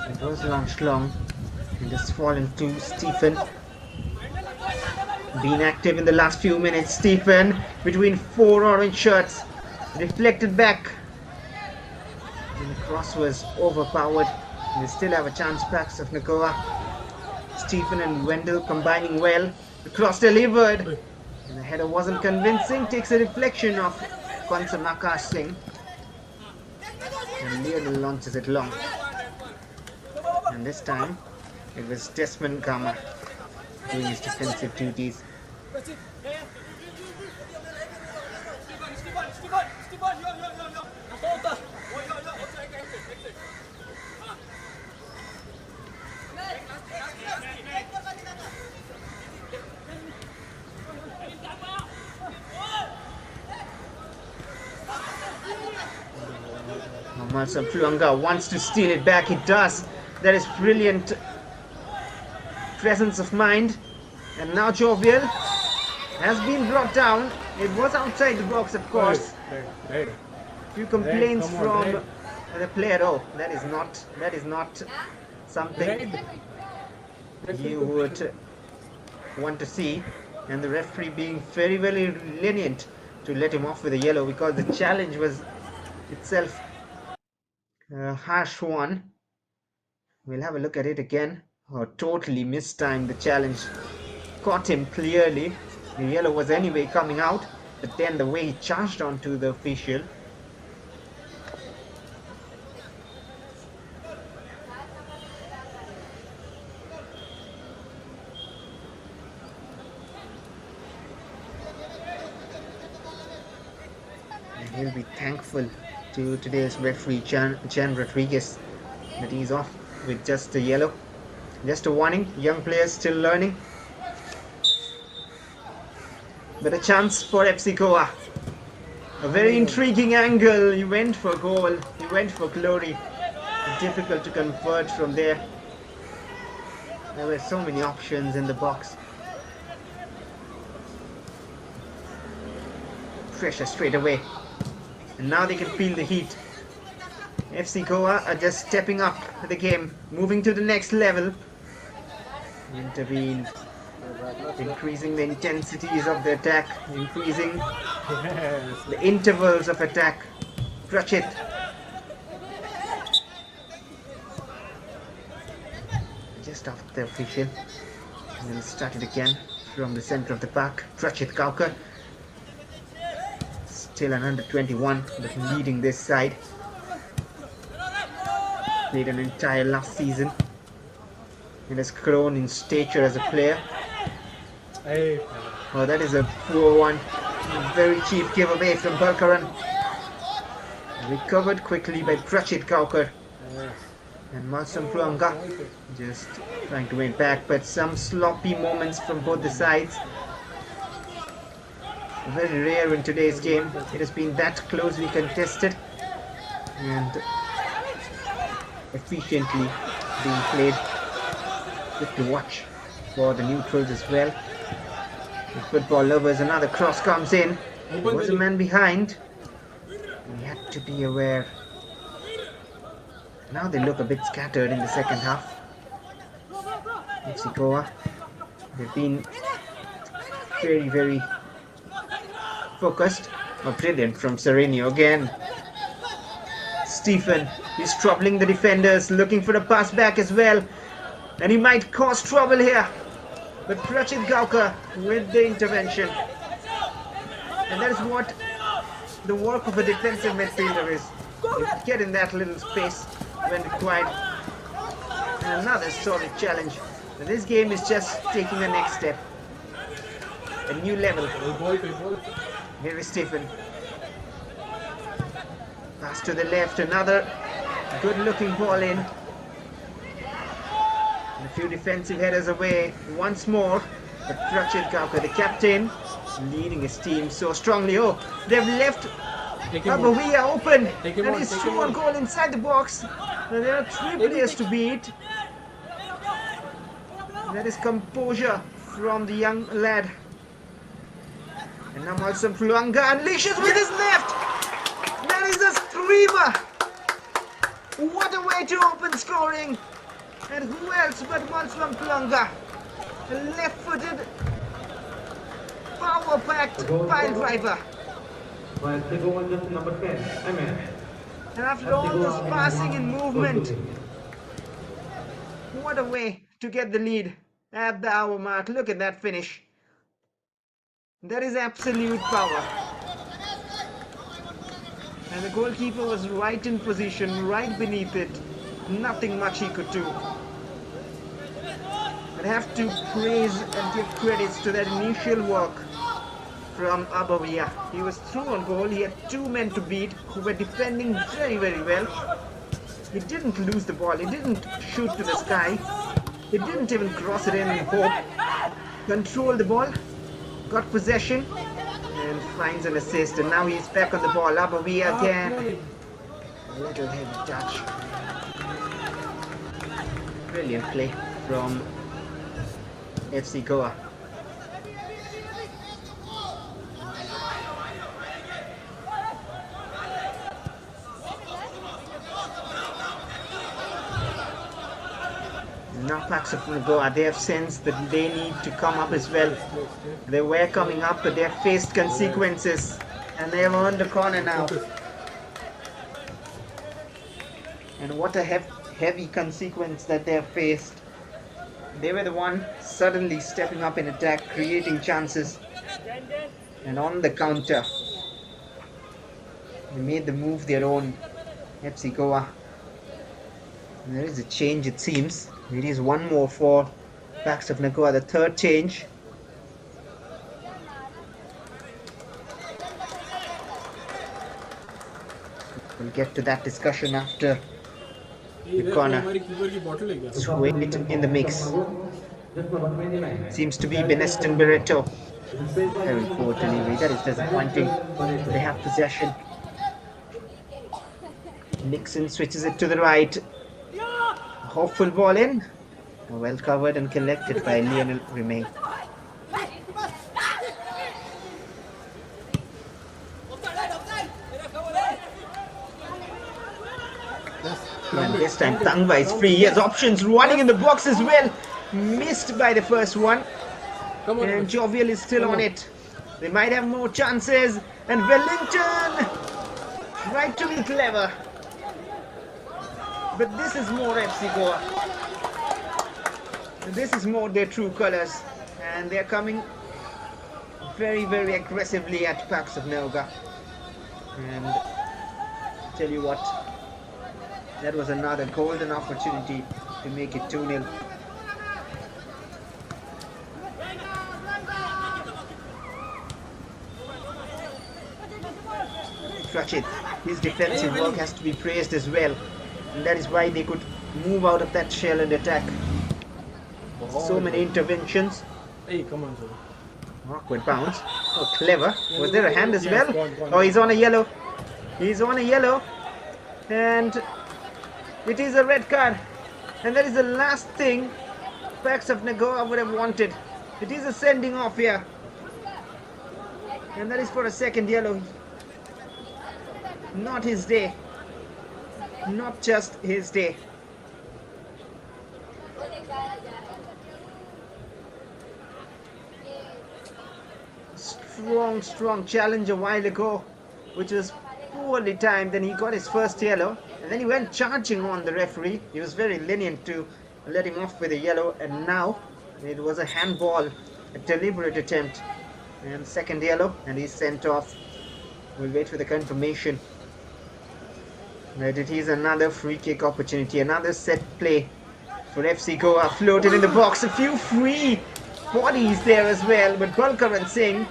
It was launched long and has fallen to Stephen. Been active in the last few minutes. Stephen between 4 orange shirts, reflected back, and the cross was overpowered. They still have a chance. Blacks of Nagoa. Stephen and Wendell combining well. The cross delivered, and the header wasn't convincing. Takes a reflection of Konsamaka Singh, and Lionel launches it long. And this time it was Desmond Gama doing his defensive duties. Malsam Fluanga wants to steal it back. He does. That is brilliant presence of mind. And now Jovial has been brought down. It was outside the box, of course. Hey. Few complaints Hey, come on, from the player. Oh, that is not something you would want to see. And the referee being very, very lenient to let him off with a yellow, because the challenge was itself a harsh one. We'll have a look at it again. Oh, totally mistimed the challenge. Caught him clearly. The yellow was anyway coming out, but then the way he charged onto the official. And he'll be thankful to today's referee Jan Rodriguez that he's off with just a yellow. Just a warning, young players still learning. But a chance for FC Goa. A very intriguing angle. He went for goal, he went for glory. Difficult to convert from there. There were so many options in the box. Pressure straight away. And now they can feel the heat. FC Goa are just stepping up the game, moving to the next level. Intervened, increasing the intensities of the attack, increasing the intervals of attack. Prachit the official. And then start it again from the center of the park. Prachit Kaukar, still an under 21, but leading this side. Played an entire last season and has grown in stature as a player. Hey. Oh, that is a poor one. Very cheap giveaway from Balkaran. Recovered quickly by Prachit Kaukar. And Malsam Pluanga just trying to win back, but some sloppy moments from both the sides. Very rare in today's game. It has been that closely contested and efficiently being played. Good to watch for the neutrals as well. The football lovers, another cross comes in. There was a man behind. We had to be aware. Now they look a bit scattered in the second half. FC Goa, they've been very focused. Oh, brilliant from Serenio again. Stephen, he's troubling the defenders, looking for a pass back as well. And he might cause trouble here. But Prachit Kaukar with the intervention. And that is what the work of a defensive midfielder is. You get in that little space when required. And another solid challenge. But this game is just taking the next step. A new level. Here is Stephen. Pass to the left. Another good looking ball in. And a few defensive headers away once more. But Prachit Kaukar, the captain, leading his team so strongly. Oh, they've left Abawia open. And he's through on goal inside the box. And there are 3 players to beat. That is composure from the young lad. And now Malsam Pluanga unleashes with his left. That is a screamer. What a way to open scoring. And who else but Malsam Pluanga? A left-footed, power-packed pile driver. By FC Goa, just number 10, Amen. And after all this passing and movement, what a way to get the lead at the hour mark. Look at that finish. That is absolute power. And the goalkeeper was right in position, right beneath it. Nothing much he could do. I have to praise and give credits to that initial work from Abawia. He was through on goal. He had 2 men to beat who were defending very well. He didn't lose the ball. He didn't shoot to the sky. He didn't even cross it in hope. Controlled the ball, got possession, and finds an assist. And now he's back on the ball. Abawia again. A little heavy touch. Brilliant play from FC Goa. Now Packs of Nagoa, they have sensed that they need to come up as well. They were coming up, but they have faced consequences, and they have earned a corner now. And what a heavy consequence that they have faced. They were the one suddenly stepping up in attack, creating chances, and on the counter they made the move their own. FC Goa. And there is a change, it seems. It is 1 more for Packs of Nagoa, the 3rd change. We'll get to that discussion after the corner. Swing it in the mix. Seems to be Beneston Barreto. Very poor delivery. That is disappointing. They have possession. Nixon switches it to the right. Hopeful ball in. Well covered and collected by Lionel Remay. And this time Tangva is free. He has options running in the box as well. Missed by the first one. And Jovial is still on it. They might have more chances. And Wellington! Right to be clever. But this is more FC Goa. This is more their true colors, and they're coming very, very aggressively at Pax of Nagoa. And tell you what, that was another golden opportunity to make it 2-0. Rachid, his defensive work has to be praised as well, and that is why they could move out of that shell and attack. So many interventions. Hey, come on, sir. Awkward bounce. Oh, clever. Was there a hand as well? Oh, he's on a yellow. He's on a yellow. And it is a red card. And that is the last thing Pax of Nagoa would have wanted. It is a sending off here. And that is for a second yellow. Not his day. Not just his day. Strong challenge a while ago, which was poorly timed. Then he got his first yellow, and then he went charging on the referee. He was very lenient to let him off with a yellow, and now it was a handball, a deliberate attempt, and second yellow, and he's sent off. We'll wait for the confirmation. But it is another free kick opportunity, another set play for FC Goa. Floated in the box, a few free bodies there as well, but Balkaran Singh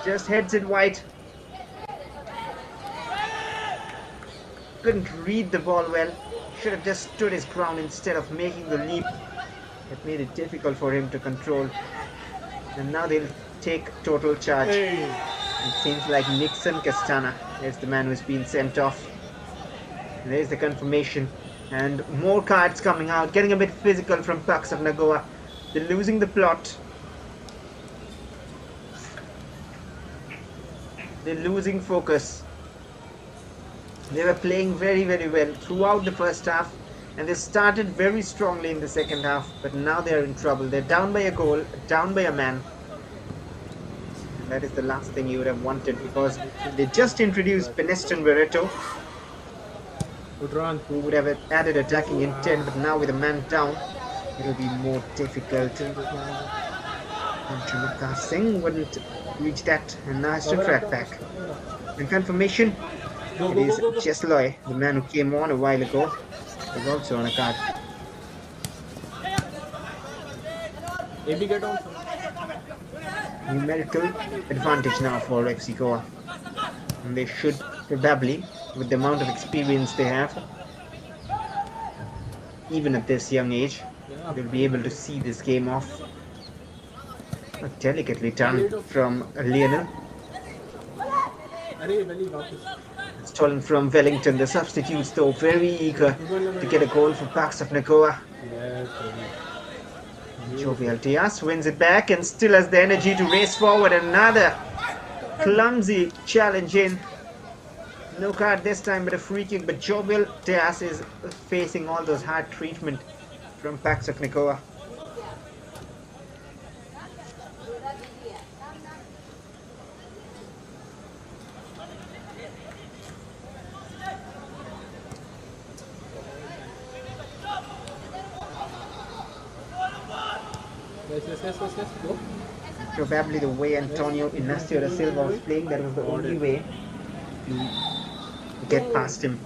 just heads it wide. Couldn't read the ball well. Should have just stood his ground instead of making the leap. It made it difficult for him to control. And now they'll take total charge. It seems like Nixon Castana is the man who's been sent off. And there's the confirmation. And more cards coming out. Getting a bit physical from Pax of Nagoa. They're losing the plot. They're losing focus. They were playing very, very well throughout the first half, and they started very strongly in the second half, but now they're in trouble. They're down by a goal, down by a man. And that is the last thing you would have wanted, because they just introduced Peneston Vereto, who would have added attacking intent, but now with a man down, it'll be more difficult. And Chamakar Singh wouldn't reach that, and now has to track back. And confirmation, it is Chesloy, the man who came on a while ago, is also on a card. AB get on. Numerical advantage now for FC Goa, and they should probably, with the amount of experience they have, even at this young age, they'll be able to see this game off. Delicately done from Lionel. Stolen from Wellington. The substitutes, though, very eager to get a goal for Pax of Nagoa. Jovial Diaz wins it back and still has the energy to race forward. Another clumsy challenge in. No card this time, but a free kick. But Jovial Diaz is facing all those hard treatment from Pax of Nagoa. Yes, go. Probably the way Antonio Ignacio da Silva was playing, that was the only way to get past him.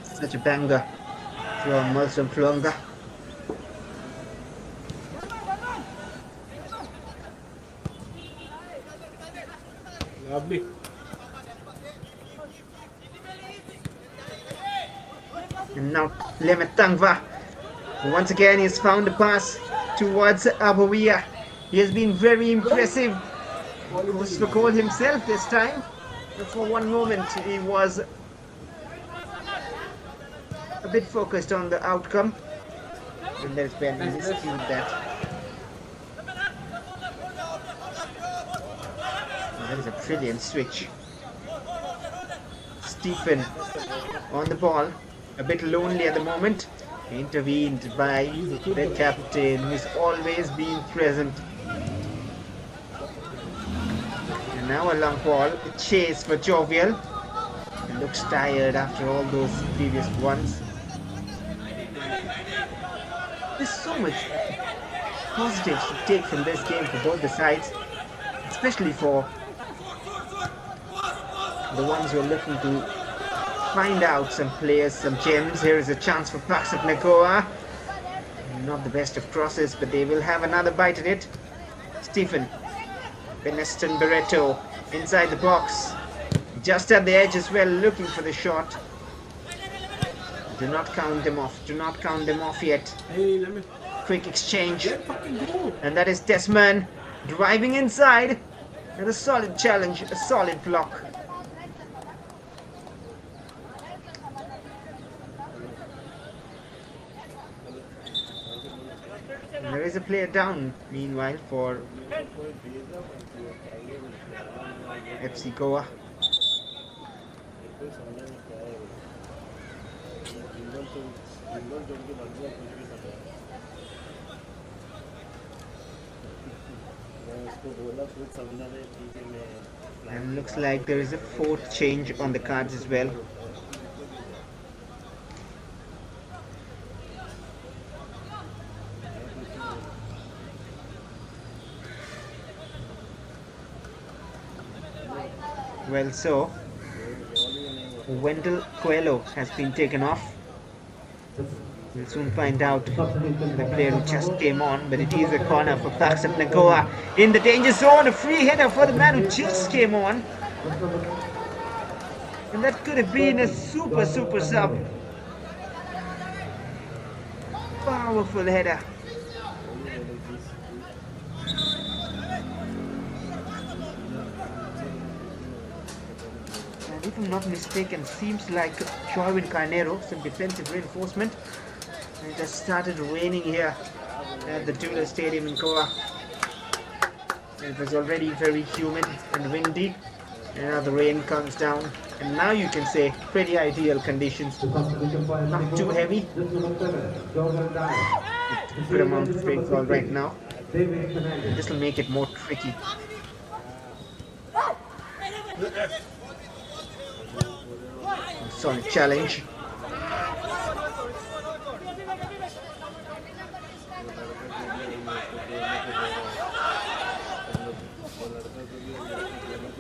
Such a banger from Merson Plonga. Lovely. And now Lemetangva, once again, he's found a pass towards Abawia. He has been very impressive. Goes for goal himself this time. But for one moment, he was a bit focused on the outcome. And there's been miscued that. That is a brilliant switch. Stephen on the ball. A bit lonely at the moment. Intervened by the captain, who's always been present. And now a long ball, a chase for Jovial. He looks tired after all those previous ones. There's so much positives to take from this game for both the sides, especially for the ones who are looking to find out some players, some gems. Here is a chance for Bucks of Nagoa. Not the best of crosses, but they will have another bite at it. Stephen Beneston Barreto inside the box, just at the edge as well, looking for the shot. Do not count them off. Do not count them off yet. Hey, let me. Quick exchange. Let fucking go. And that is Desmond driving inside. And a solid challenge, a solid block. And there is a player down, meanwhile, for FC Goa. And looks like there is a fourth change on the cards as well. Well, so Wendell Coelho has been taken off. We'll soon find out the player who just came on, but it is a corner for Bucks of Nagoa in the danger zone. A free header for the man who just came on. And that could have been a super sub. Powerful header. And if I'm not mistaken, seems like Joaquin Carnero, some defensive reinforcement. And it has started raining here at the Dula Stadium in Goa. It was already very humid and windy, and now the rain comes down, and now you can say pretty ideal conditions. Not too heavy, good amount of rainfall right now. This will make it more tricky. Solid challenge.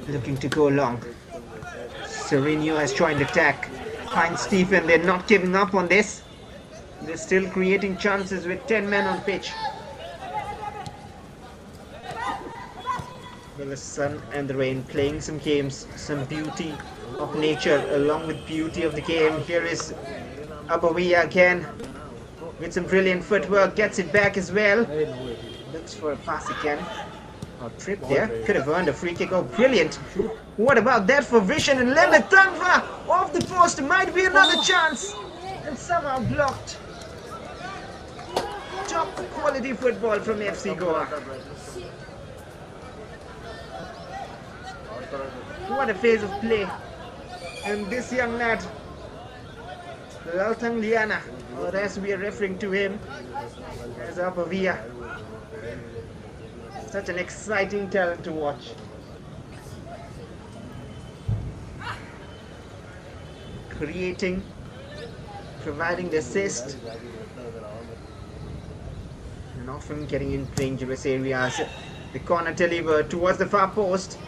Looking to go long. Sereno has joined attack. Finds Stephen. They're not giving up on this. They're still creating chances with 10 men on pitch. Well, the sun and the rain playing some games, some beauty of nature along with beauty of the game. Here is Abawia again with some brilliant footwork. Gets it back as well. Looks for a pass again. Oh, trip there. Could have earned a free kick. Oh, brilliant. What about that for Vision and Leonard Tangva off the post? Might be another chance. And somehow blocked. Top quality football from FC Goa. What a phase of play. And this young lad, Laltang Liana, or as we are referring to him, as Apavia. Such an exciting talent to watch. Creating, providing the assist, and often getting in dangerous areas. The corner delivered towards the far post.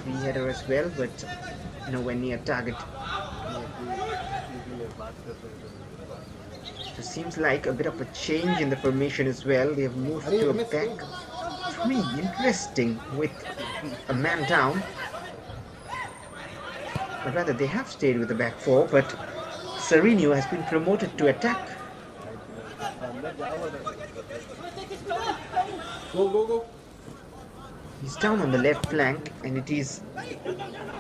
Free header as well, but nowhere near target. So seems like a bit of a change in the formation as well. They have moved to a back three. Interesting, with a man down. But rather, they have stayed with the back four, but Sereno has been promoted to attack. Go. He's down on the left flank, and it is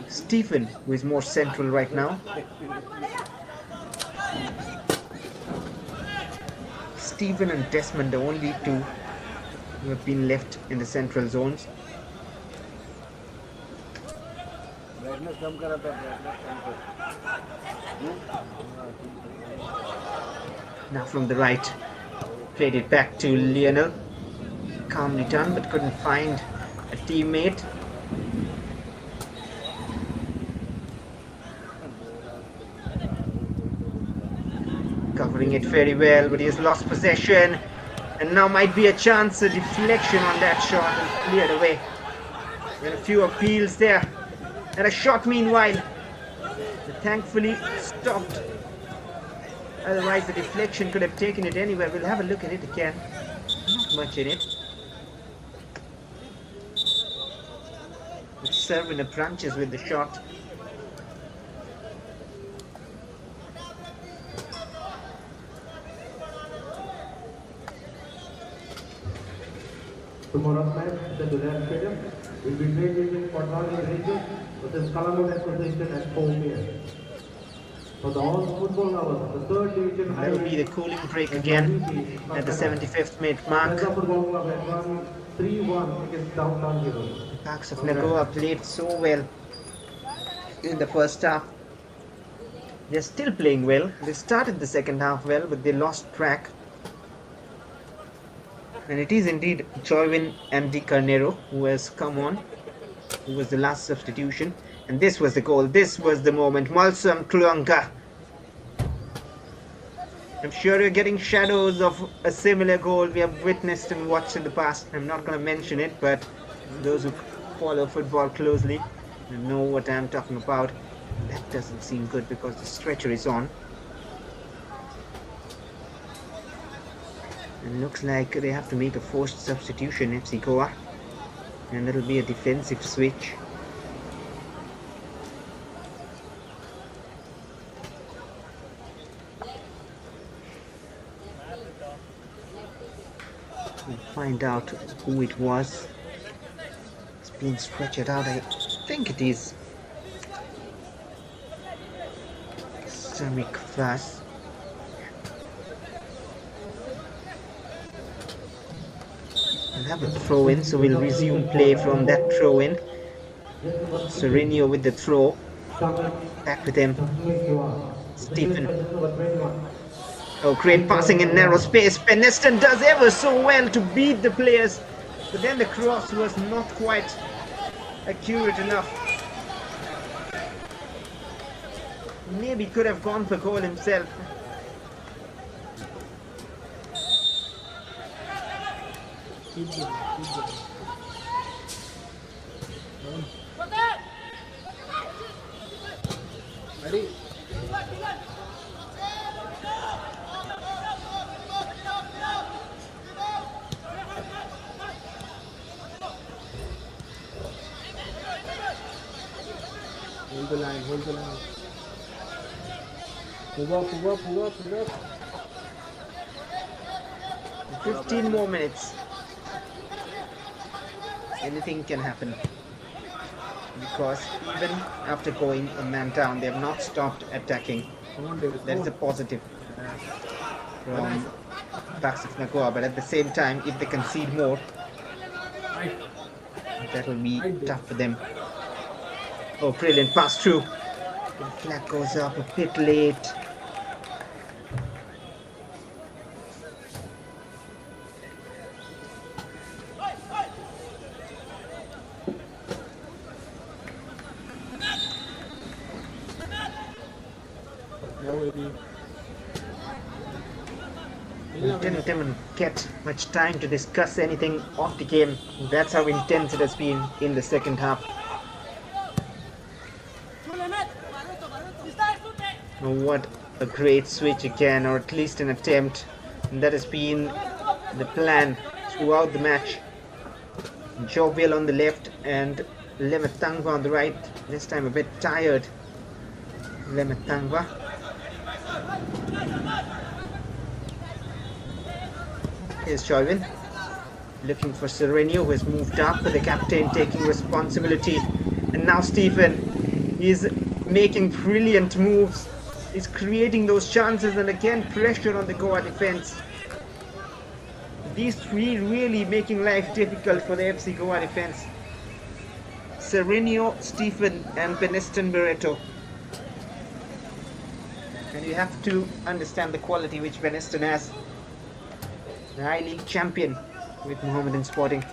Stephen who is more central right now. Stephen and Desmond, the only two who have been left in the central zones. Now from the right, played it back to Lionel. Calmly done, but couldn't find a teammate. Covering it very well, but he has lost possession. And now might be a chance, a deflection on that shot and cleared away. And a few appeals there. And a shot meanwhile. But thankfully stopped. Otherwise the deflection could have taken it anywhere. We'll have a look at it again. Not much in it. It's serving the branches with the shot. Tomorrow's match at the Duran Stadium will be played between Portland Rangers versus Colombo Association at 4 p.m. For the all football lovers, the third division That will be the cooling break again at the 75th minute mark. The football club had won 3-1 against Downtown Heroes. The Parks of Nagoa played so well in the first half. They're still playing well. They started the second half well, but they lost track. And it is indeed Joywin Andy Carnero who has come on, who was the last substitution. And this was the goal. This was the moment. Malsam Kluanka. I'm sure you're getting shadows of a similar goal we have witnessed and watched in the past. I'm not going to mention it, but those who follow football closely know what I'm talking about. That doesn't seem good because the stretcher is on. And looks like they have to make a forced substitution, FC Goa. And it'll be a defensive switch. We'll find out who it was. It's been stretched out. I think it is Samik Vas. We'll have a throw in, so we'll resume play from that throw in. Serenio with the throw. Back with him. Stephen. Oh, great passing in narrow space. Beneston does ever so well to beat the players, but then the cross was not quite accurate enough. Maybe could have gone for goal himself. Ready? Hold the line, hold the line. Move up, move up, move up, move up. 15 more minutes. Anything can happen. Because even after going a man down, they have not stopped attacking. Come on, David. That is a positive from Parks of Nagoa. But at the same time, if they concede more, that will be tough for them. Oh, brilliant pass through. The flag goes up a bit late. We didn't even get much time to discuss anything off the game. That's how intense it has been in the second half. Oh, what a great switch again, or at least an attempt. And that has been the plan throughout the match. Jovial on the left and Lemetangwa on the right. This time a bit tired. Lemetangwa. Here's Joywin. Looking for Serenio, who has moved up, but the captain taking responsibility. And now Stephen is making brilliant moves. He's creating those chances, and again pressure on the Goa defense. These three really making life difficult for the FC Goa defense. Serenio, Stephen and Beneston Barreto. And you have to understand the quality which Beneston has. The High League champion with Mohammedan Sporting,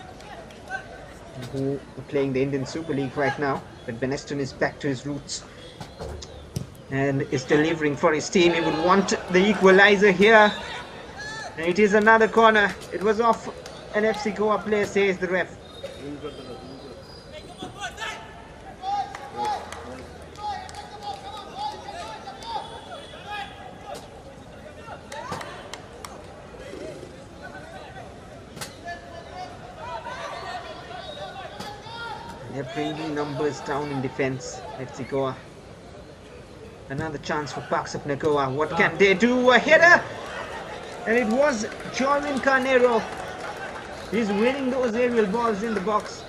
who are playing the Indian Super League right now. But Beneston is back to his roots and is delivering for his team. He would want the equalizer here. And it is another corner. It was off an FC Goa player, says the ref. They're bringing numbers down in defense, FC Goa. Another chance for Parks of Nagoa. What can they do? A header! And it was Jordan Carnero. He's winning those aerial balls in the box.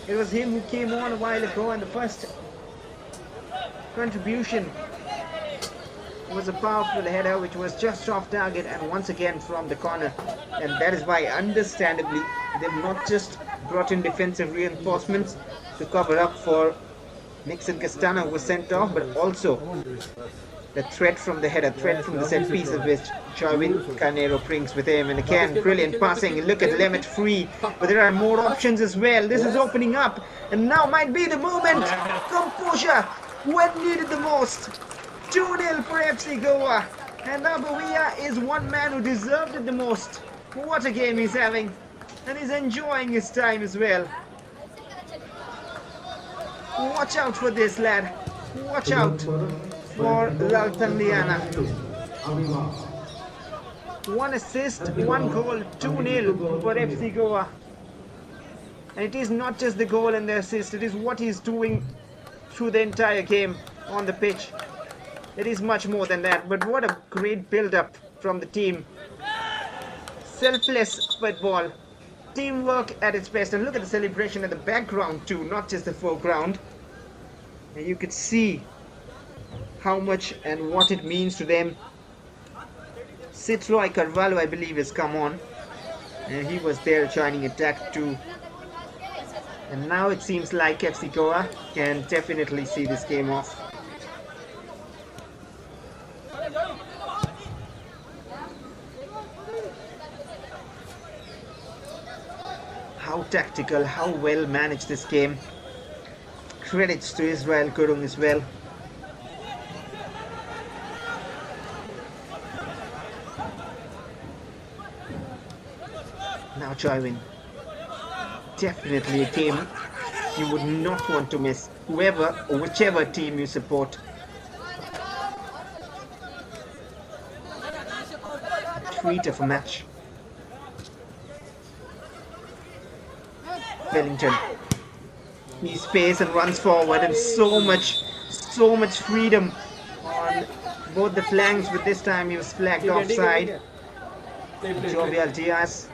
It was him who came on a while ago, and the first contribution was a powerful header which was just off target and once again from the corner. And that is why, understandably, they've not just brought in defensive reinforcements to cover up for Nixon Castano, who was sent off, but also the threat from the header, threat from the set pieces which Joaquin Carnero brings with him. And again, brilliant passing. Look at Lemmet free, but there are more options as well. This is opening up, and now might be the moment. Composure when needed the most. 2-0 for FC Goa, and Nagoa is one man who deserved it the most. What a game he's having, and he's enjoying his time as well. Watch out for this lad. Watch out for Laltanliana. 1 assist, 1 goal, 2-0 for FC Goa. And it is not just the goal and the assist, it is what he's doing through the entire game on the pitch. It is much more than that, but what a great build-up from the team. Selfless football. Teamwork at its best. And look at the celebration in the background too, not just the foreground. And you could see how much and what it means to them. Citroy Carvalho, I believe, has come on. And he was there joining attack too. And now it seems like FC Goa can definitely see this game off. How tactical, how well managed this game. Credits to Israel Gurung as well. Now Joywin. Definitely a game you would not want to miss, whoever or whichever team you support. Treat of a match. Wellington. He's space and runs forward, and so much freedom on both the flanks, but this time he was flagged offside. Jovial Diaz.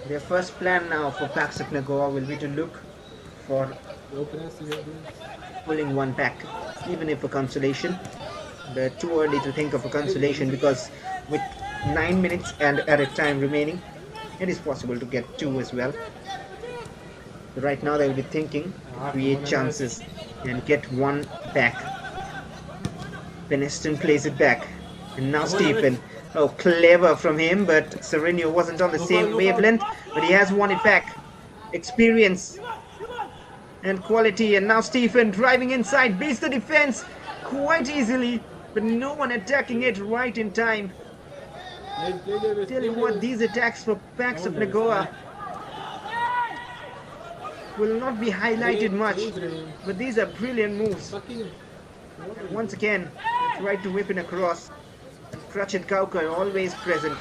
Their first plan now for Pax of Nagoa will be to look for pulling one back, even if a consolation. But too early to think of a consolation, because with 9 minutes and added time remaining, it is possible to get 2 as well. But right now they will be thinking, create chances and get 1 back. Beneston plays it back, and now Stephen. Oh, clever from him, but Sereno wasn't on the same wavelength, but he has won it back. Experience and quality, and now Stephen driving inside, beats the defense quite easily, but no one attacking it right in time. Tell you what, these attacks for Pax of Nagoa will not be highlighted much, but these are brilliant moves. And once again, tried to whip in across. Krachet Kauka always present.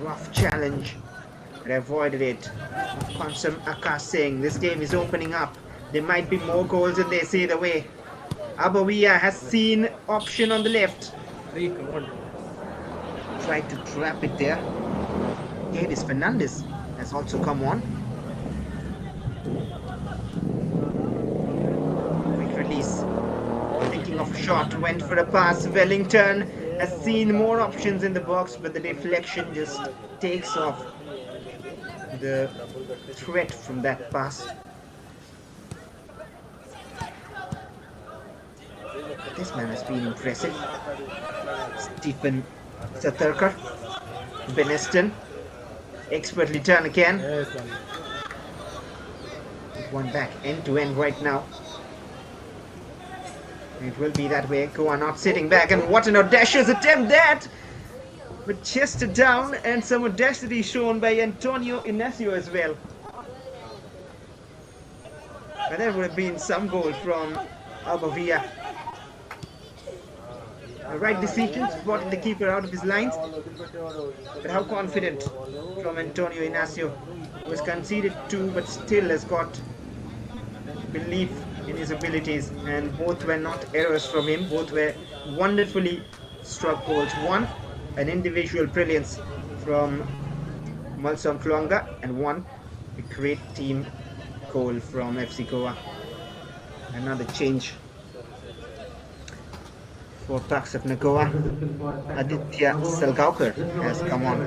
Rough challenge, but avoided it. Pansam Akash saying this game is opening up. There might be more goals than they say the way. Abawia has seen option on the left. Tried to trap it there. Davis Fernandez has also come on. Quick release. Thinking of a shot, went for a pass. Wellington has seen more options in the box, but the deflection just takes off the threat from that pass. This man has been impressive. Stephen Satarkar. Beneston. Expertly done again. Yes, Bali. One back end to end right now. It will be that way. Goa not sitting back, and what an audacious attempt that! But chest down, and some audacity shown by Antonio Inacio as well. But there would have been some goal from Albavia. A right decision, spotted the keeper out of his lines. But how confident from Antonio Inacio, who has conceded 2 but still has got belief in his abilities, and both were not errors from him, both were wonderfully struck goals. One, an individual brilliance from Malsom Klonga, and one, a great team goal from FC Goa. Another change for Bucks of Nagoa. Aditya Salgaonkar has come on.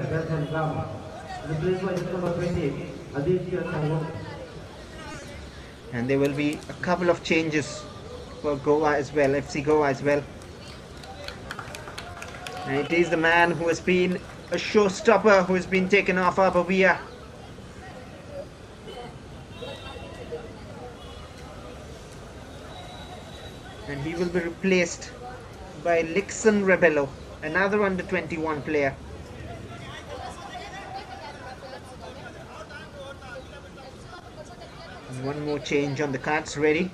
And there will be a couple of changes for Goa as well, FC Goa as well. And it is the man who has been a showstopper who has been taken off Albavia. And he will be replaced by Lixon Rebello, another under 21 player. And one more change on the cards ready.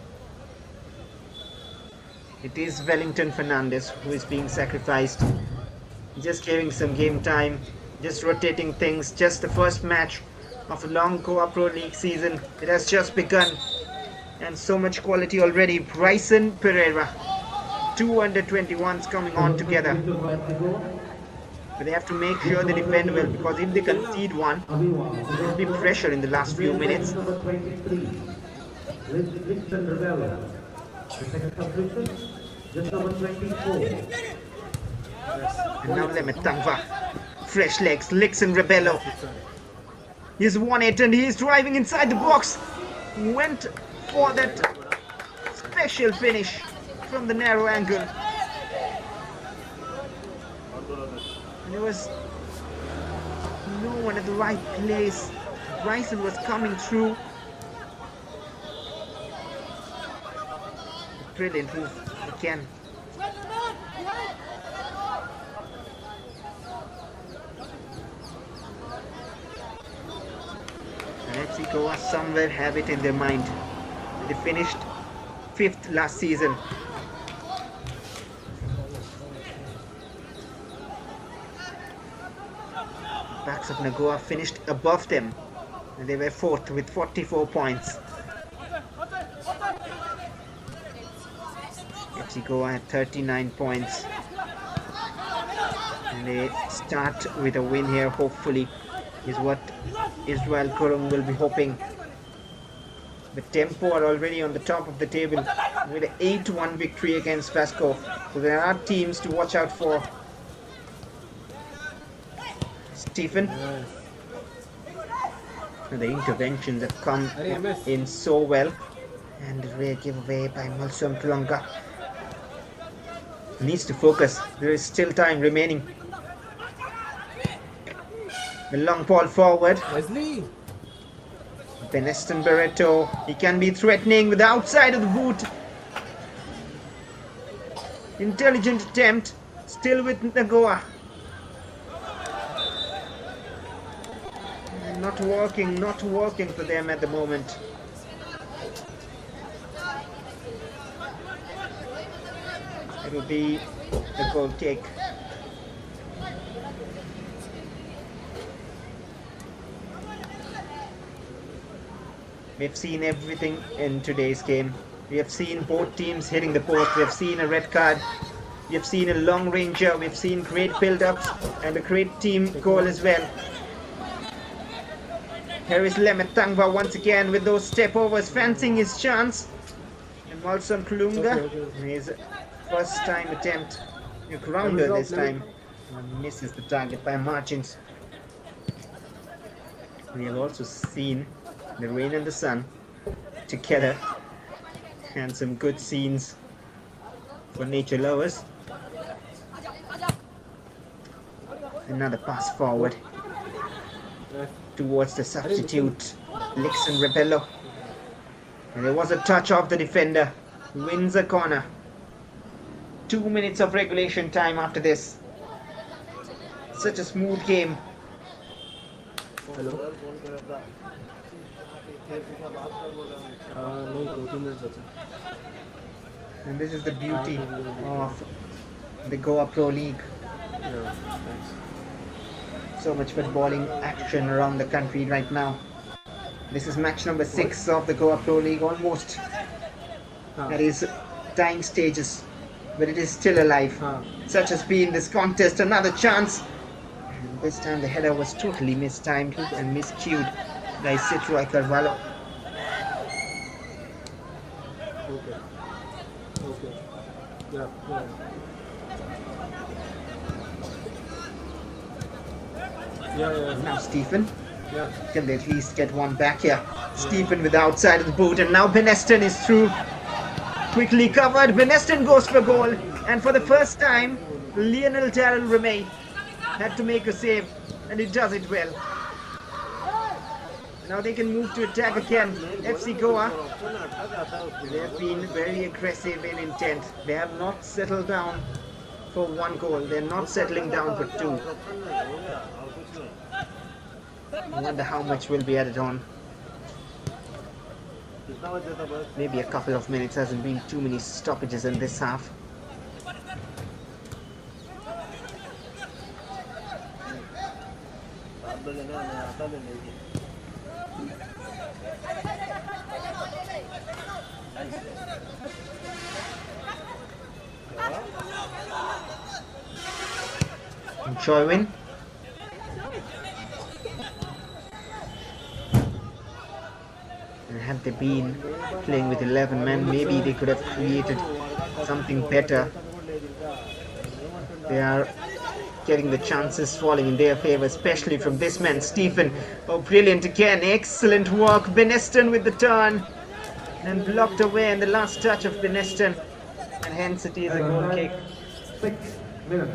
It is Wellington Fernandez who is being sacrificed. Just giving some game time, just rotating things, just the first match of a long Goa Pro League season. It has just begun, and so much quality already. Bryson Pereira, 2 under 21s coming on together. But they have to make sure they defend well, because if they concede one, there will be pressure in the last few minutes. And now Lemetangva, fresh legs, Lixon Rebello. He's won it and he's driving inside the box. Went for that special finish from the narrow angle. And there was no one at the right place. Bryson was coming through. Brilliant move again. And FC Goa somewhere have it in their mind. They finished 5th last season. Bucks of Nagoa finished above them, and they were 4th with 44 points. FC Goa at 39 points, and they start with a win here, hopefully, is what Israel Kurung will be hoping. The Tempo are already on the top of the table with an 8-1 victory against Vasco, so there are teams to watch out for. Stephen, and the interventions have come in so well, and the rare giveaway by Malsom Klonga. Needs to focus, there is still time remaining. The long ball forward. Wesley. Beneston Barreto, he can be threatening with the outside of the boot. Intelligent attempt, still with Nagoa. Not working for them at the moment. It will be a goal kick. We've seen everything in today's game. We have seen both teams hitting the post. We have seen a red card. We have seen a long ranger. We've seen great build-ups and a great team goal as well. Here is Lemetangva once again with those step-overs, fancying his chance. And Malsom Klunga, his first time attempt, a grounder this time, and misses the target by margins. We have also seen the rain and the sun together, and some good scenes for nature lovers. Another pass forward towards the substitute, Lixon Rebello. And there was a touch of the defender. Wins a corner. 2 minutes of regulation time after this. Such a smooth game. Hello. No, 2 minutes. And this is the beauty of the Goa Pro League. Yeah, thanks. So much footballing action around the country right now. This is match number 6 of the Goa Pro League, almost that is dying stages, but it is still alive. Such has been this contest. Another chance. And this time the header was totally mistimed and miscued by Citroën Carvalho. Okay. Okay. Yeah. Yeah. Now Stephen. Yeah. Can they at least get one back here? Stephen with the outside of the boot, and now Beneston is through. Quickly covered. Beneston goes for goal, and for the first time, Lionel Darrell Remey had to make a save, and he does it well. Now they can move to attack again. FC Goa, they have been very aggressive in intent. They have not settled down for 1 goal. They're not settling down for 2. I wonder how much will be added on. Maybe a couple of minutes. Hasn't been too many stoppages in this half. Joywin. And had they been playing with 11 men, maybe they could have created something better. They are getting the chances falling in their favor, especially from this man, Stephen. Oh, brilliant again. Excellent work. Beneston with the turn. And blocked away in the last touch of Beneston. And hence it is a goal kick. 6 minutes.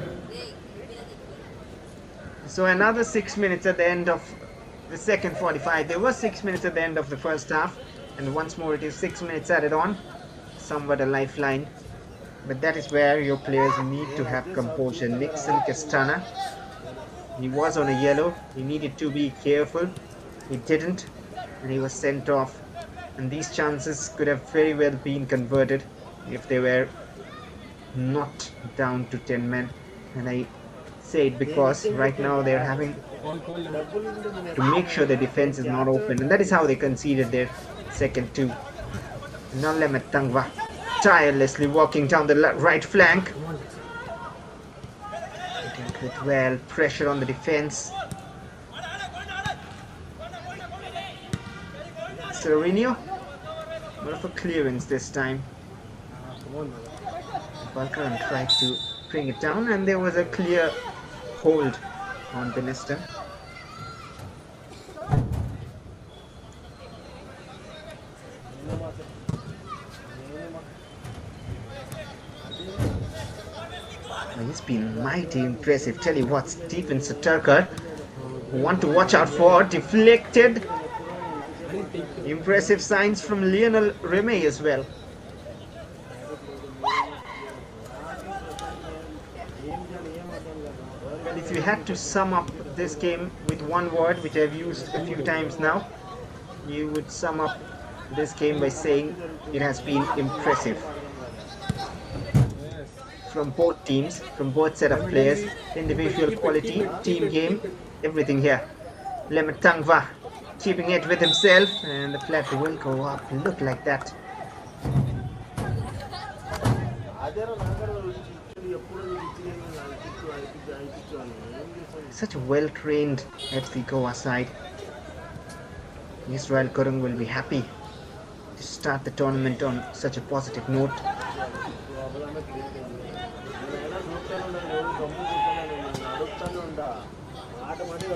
So another 6 minutes at the end of the second 45. There was 6 minutes at the end of the first half, and once more it is 6 minutes added on. Somewhat a lifeline, but that is where your players need to have composure. Nixon Castana, he was on a yellow. He needed to be careful. He didn't, and he was sent off. And these chances could have very well been converted if they were not down to 10 men. And I say it because right now they're having to make sure the defense is not open, and that is how they conceded their second 2. Nalle Metangwa tirelessly walking down the right flank. It with well, pressure on the defense. Serenio, more of a clearance this time. Balkaran tried to bring it down, and there was a clear hold on Beneston. He's been mighty impressive. Tell you what, Stephen Saturkar, one to watch out for. Deflected. Impressive signs from Lionel Remey as well. Well, if you had to sum up this game with one word, which I've used a few times now, you would sum up this game by saying it has been impressive. From both teams, from both set of players, individual quality, team game, everything here. Lemetangwa keeping it with himself, and the flag will go up. Look like that. Such a well-trained FC Goa side. Israel Kurung will be happy to start the tournament on such a positive note.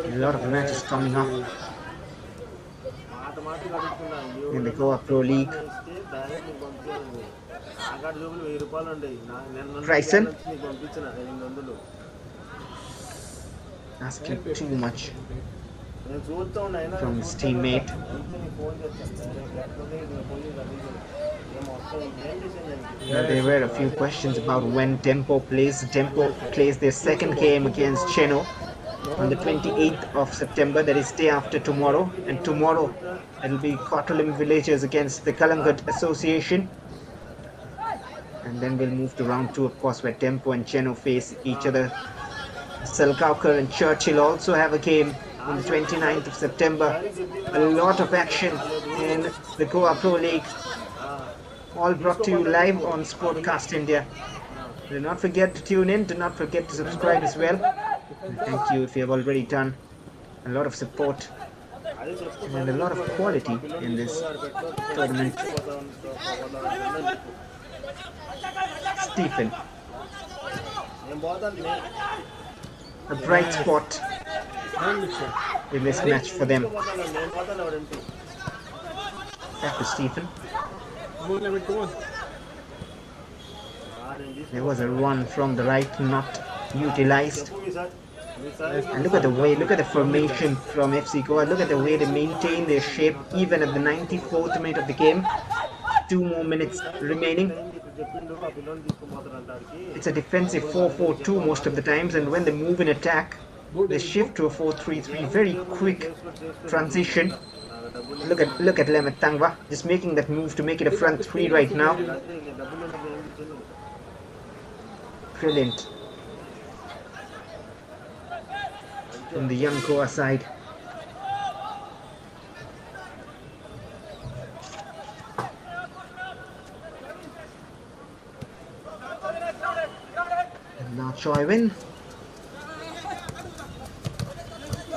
A lot of matches coming up in the Goa Pro League. Bryson. asking too much from his teammate. Well, there were a few questions about when Tempo plays. Tempo plays their second game against Cheno on the 28th of September, that is day after tomorrow. And tomorrow it will be Kottalim Villagers against the Kalangut Association. And then we'll move to round 2, of course, where Tempo and Cheno face each other. Salkaukar and Churchill also have a game on the 29th of September. A lot of action in the Goa Pro League. All brought to you live on Sportcast India. Do not forget to tune in. Do not forget to subscribe as well. And thank you if you have already done. A lot of support and a lot of quality in this tournament. Stephen, a bright spot in this match for them. Back to Stephen. There was a run from the right, not utilized. And look at the formation from FC Goa. Look at the way they maintain their shape even at the 94th minute of the game. 2 more minutes remaining. It's a defensive 4-4-2 most of the times, and when they move in attack, they shift to a 4-3-3. Very quick transition. Look at Lemet Tangwa just making that move to make it a front 3 right now. Brilliant from the young Goa side. And now Choywin.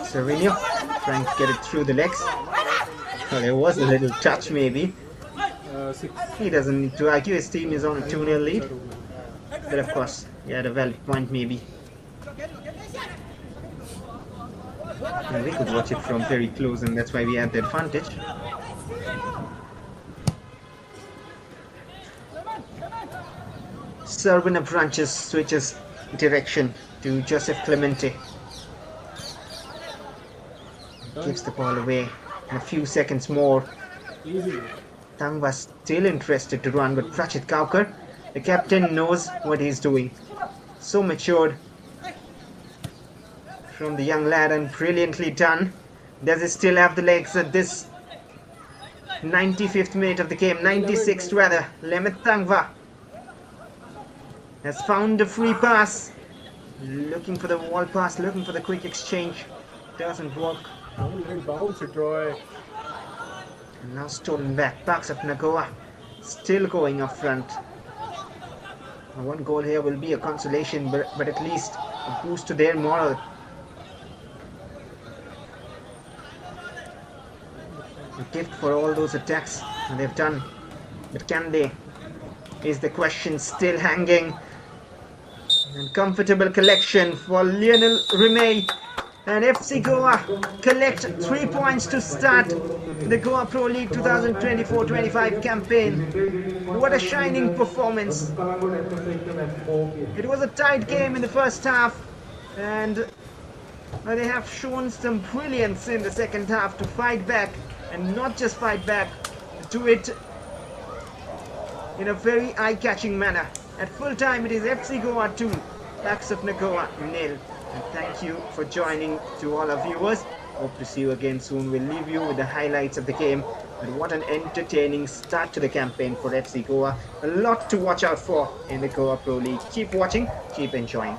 Sereno trying to get it through the legs. Well, there was a little touch maybe. He doesn't need to argue, his team is on a 2-0 lead. But of course, he had a valid point maybe. And we could watch it from very close, and that's why we had the advantage. Servina Branches switches direction to Joseph Clemente. Gives the ball away in a few seconds more. Tangwa still interested to run, but Prachit Kaukar, the captain, knows what he's doing. So matured from the young lad, and brilliantly done. Does he still have the legs at this 95th minute of the game? 96th rather. Lemet Tangwa has found a free pass. Looking for the wall pass, looking for the quick exchange. Doesn't work. Bounce it, Roy. And now stolen back. Parks of Nagoa still going up front. One goal here will be a consolation, but at least a boost to their morale. A gift for all those attacks they've done. But can they? Is the question still hanging. And comfortable collection for Lionel Remey. And FC Goa collect 3 points to start the Goa Pro League 2024-25 campaign. What a shining performance. It was a tight game in the first half, and they have shown some brilliance in the second half to fight back, and not just fight back, do it in a very eye-catching manner. At full time it is FC Goa 2, Pax of Nagoa 0. And thank you for joining to all our viewers. Hope to see you again soon. We'll leave you with the highlights of the game. And what an entertaining start to the campaign for FC Goa. A lot to watch out for in the Goa Pro League. Keep watching, keep enjoying.